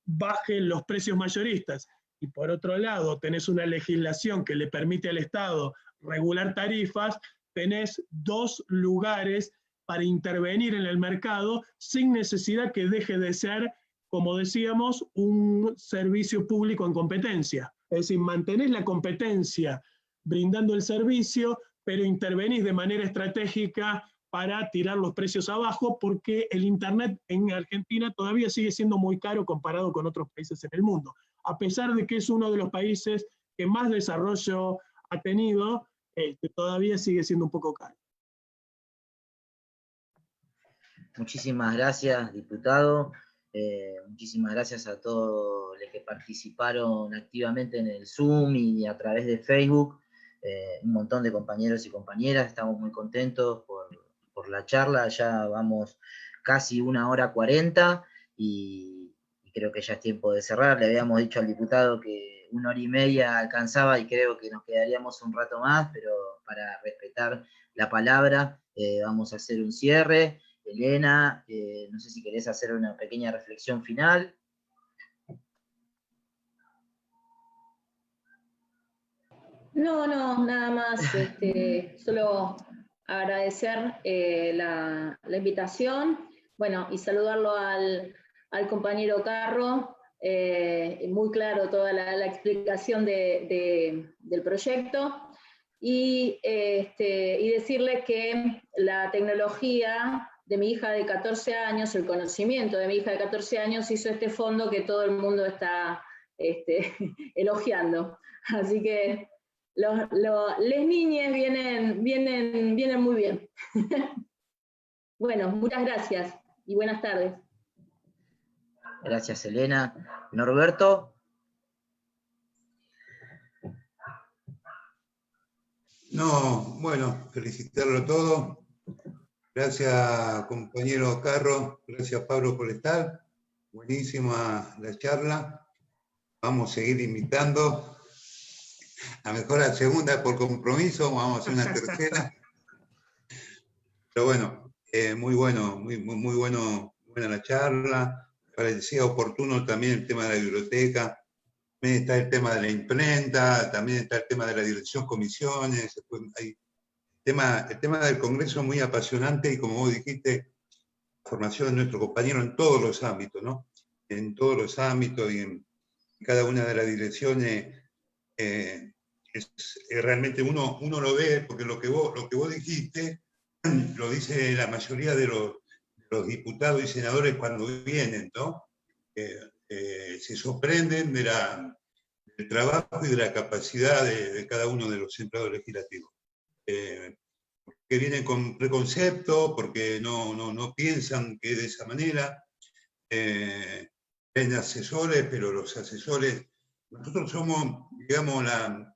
bajen los precios mayoristas. Y por otro lado, tenés una legislación que le permite al Estado regular tarifas, tenés dos lugares para intervenir en el mercado sin necesidad que deje de ser, como decíamos, un servicio público en competencia. Es decir, mantenés la competencia brindando el servicio, pero intervenís de manera estratégica para tirar los precios abajo, porque el Internet en Argentina todavía sigue siendo muy caro comparado con otros países en el mundo. A pesar de que es uno de los países que más desarrollo ha tenido, todavía sigue siendo un poco caro. Muchísimas gracias, diputado. Muchísimas gracias a todos los que participaron activamente en el Zoom y a través de Facebook. Un montón de compañeros y compañeras, estamos muy contentos por la charla. Ya vamos casi 1:40 y creo que ya es tiempo de cerrar. Le habíamos dicho al diputado que 1:30 alcanzaba y creo que nos quedaríamos un rato más, pero para respetar la palabra vamos a hacer un cierre. Elena, no sé si querés hacer una pequeña reflexión final. No, nada más, solo agradecer la invitación, bueno, y saludarlo al compañero Carro, muy claro toda la explicación del proyecto, y decirle que la tecnología de mi hija de 14 años, el conocimiento de mi hija de 14 años hizo este fondo que todo el mundo está elogiando. Así que las niñas vienen muy bien. Bueno, muchas gracias y buenas tardes. Gracias, Elena. Norberto. No, bueno, felicitarlo a todos. Gracias, compañero Carro. Gracias, Pablo, por estar. Buenísima la charla. Vamos a seguir invitando. A mejor la segunda por compromiso, vamos a hacer una tercera. Pero bueno, muy bueno, muy buena la charla. Me parecía oportuno también el tema de la biblioteca. También está el tema de la imprenta, también está el tema de la dirección comisiones. El tema del Congreso es muy apasionante y, como vos dijiste, la formación de nuestro compañero en todos los ámbitos, ¿no? En todos los ámbitos y en cada una de las direcciones. Realmente uno lo ve, porque lo que vos dijiste lo dice la mayoría de los diputados y senadores cuando vienen, ¿no? Se sorprenden del trabajo y de la capacidad de cada uno de los empleados legislativos. Que vienen con preconceptos, porque no piensan que de esa manera. Ven asesores, pero los asesores, nosotros somos, digamos, la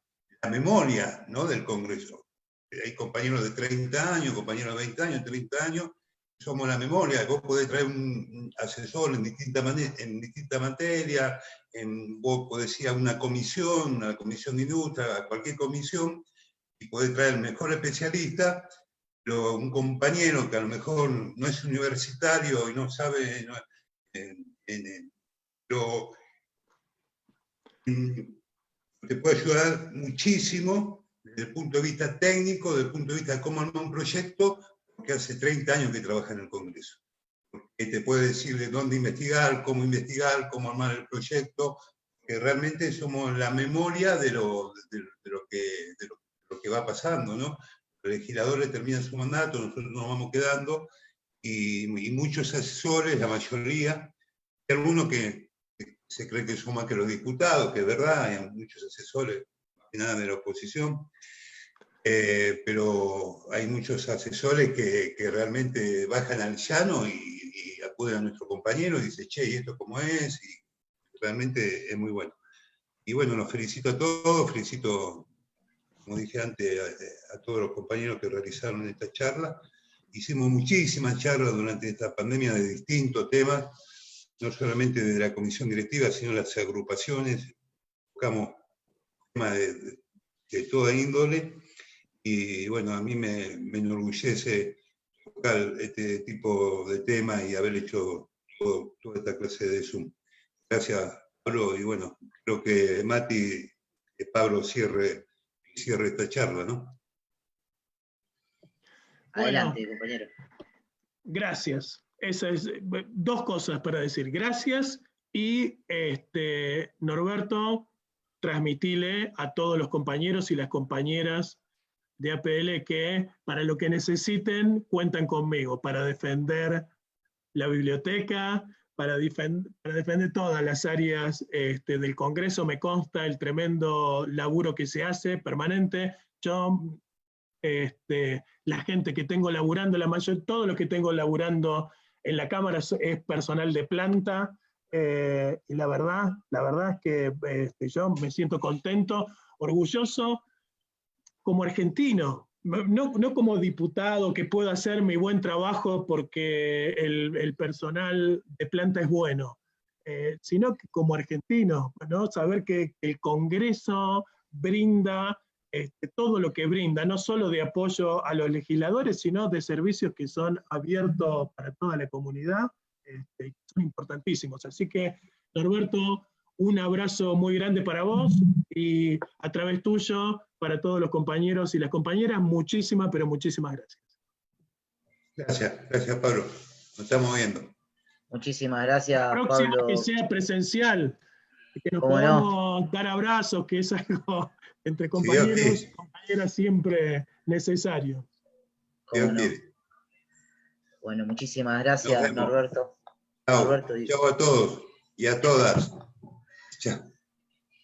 memoria, ¿no?, del Congreso. Hay compañeros de 30 años, compañeros de 20 años, 30 años, somos la memoria. Vos podés traer un asesor en distinta materia, vos podés ir a una comisión de industria, a cualquier comisión, y podés traer el mejor especialista, pero un compañero que a lo mejor no es universitario y no sabe, pero te puede ayudar muchísimo desde el punto de vista técnico, desde el punto de vista de cómo armar un proyecto, porque hace 30 años que trabaja en el Congreso. Porque te puede decir de dónde investigar, cómo armar el proyecto, que realmente somos la memoria de lo que va pasando, ¿no? Los legisladores terminan su mandato, nosotros nos vamos quedando, y muchos asesores, la mayoría, hay algunos que se cree que son más que los diputados, que es verdad, hay muchos asesores, más que nada de la oposición, pero hay muchos asesores que realmente bajan al llano y acuden a nuestro compañero y dicen, che, ¿y esto cómo es? Y realmente es muy bueno. Y bueno, los felicito a todos, felicito, como dije antes, a todos los compañeros que realizaron esta charla. Hicimos muchísimas charlas durante esta pandemia de distintos temas, no solamente de la comisión directiva, sino las agrupaciones. Buscamos temas de toda índole, y bueno, a mí me enorgullece tocar este tipo de temas y haber hecho toda esta clase de Zoom. Gracias, Pablo, y bueno, creo que Mati, que Pablo cierre esta charla, ¿no? Adelante, compañero. Gracias. Dos cosas para decir. Gracias y Norberto, transmitile a todos los compañeros y las compañeras de APL que para lo que necesiten cuentan conmigo para defender la biblioteca, para defender todas las áreas del Congreso. Me consta el tremendo laburo que se hace permanente. Yo, la gente que tengo laburando, todo lo que tengo laburando en la Cámara es personal de planta, y la verdad es que yo me siento contento, orgulloso como argentino, no como diputado que puedo hacer mi buen trabajo porque el personal de planta es bueno, sino que como argentino, ¿no? Saber que el Congreso brinda todo lo que brinda, no solo de apoyo a los legisladores, sino de servicios que son abiertos para toda la comunidad, son importantísimos. Así que, Norberto, un abrazo muy grande para vos y a través tuyo, para todos los compañeros y las compañeras, muchísimas, pero muchísimas gracias. Gracias Pablo. Nos estamos viendo. Muchísimas gracias, la próxima, Pablo. que sea presencial, que nos ¿Cómo podamos dar abrazos, que es algo entre compañeros y compañeras siempre necesario. ¿Cómo no? Bueno, muchísimas gracias, Norberto. Chao a todos y a todas. Chao.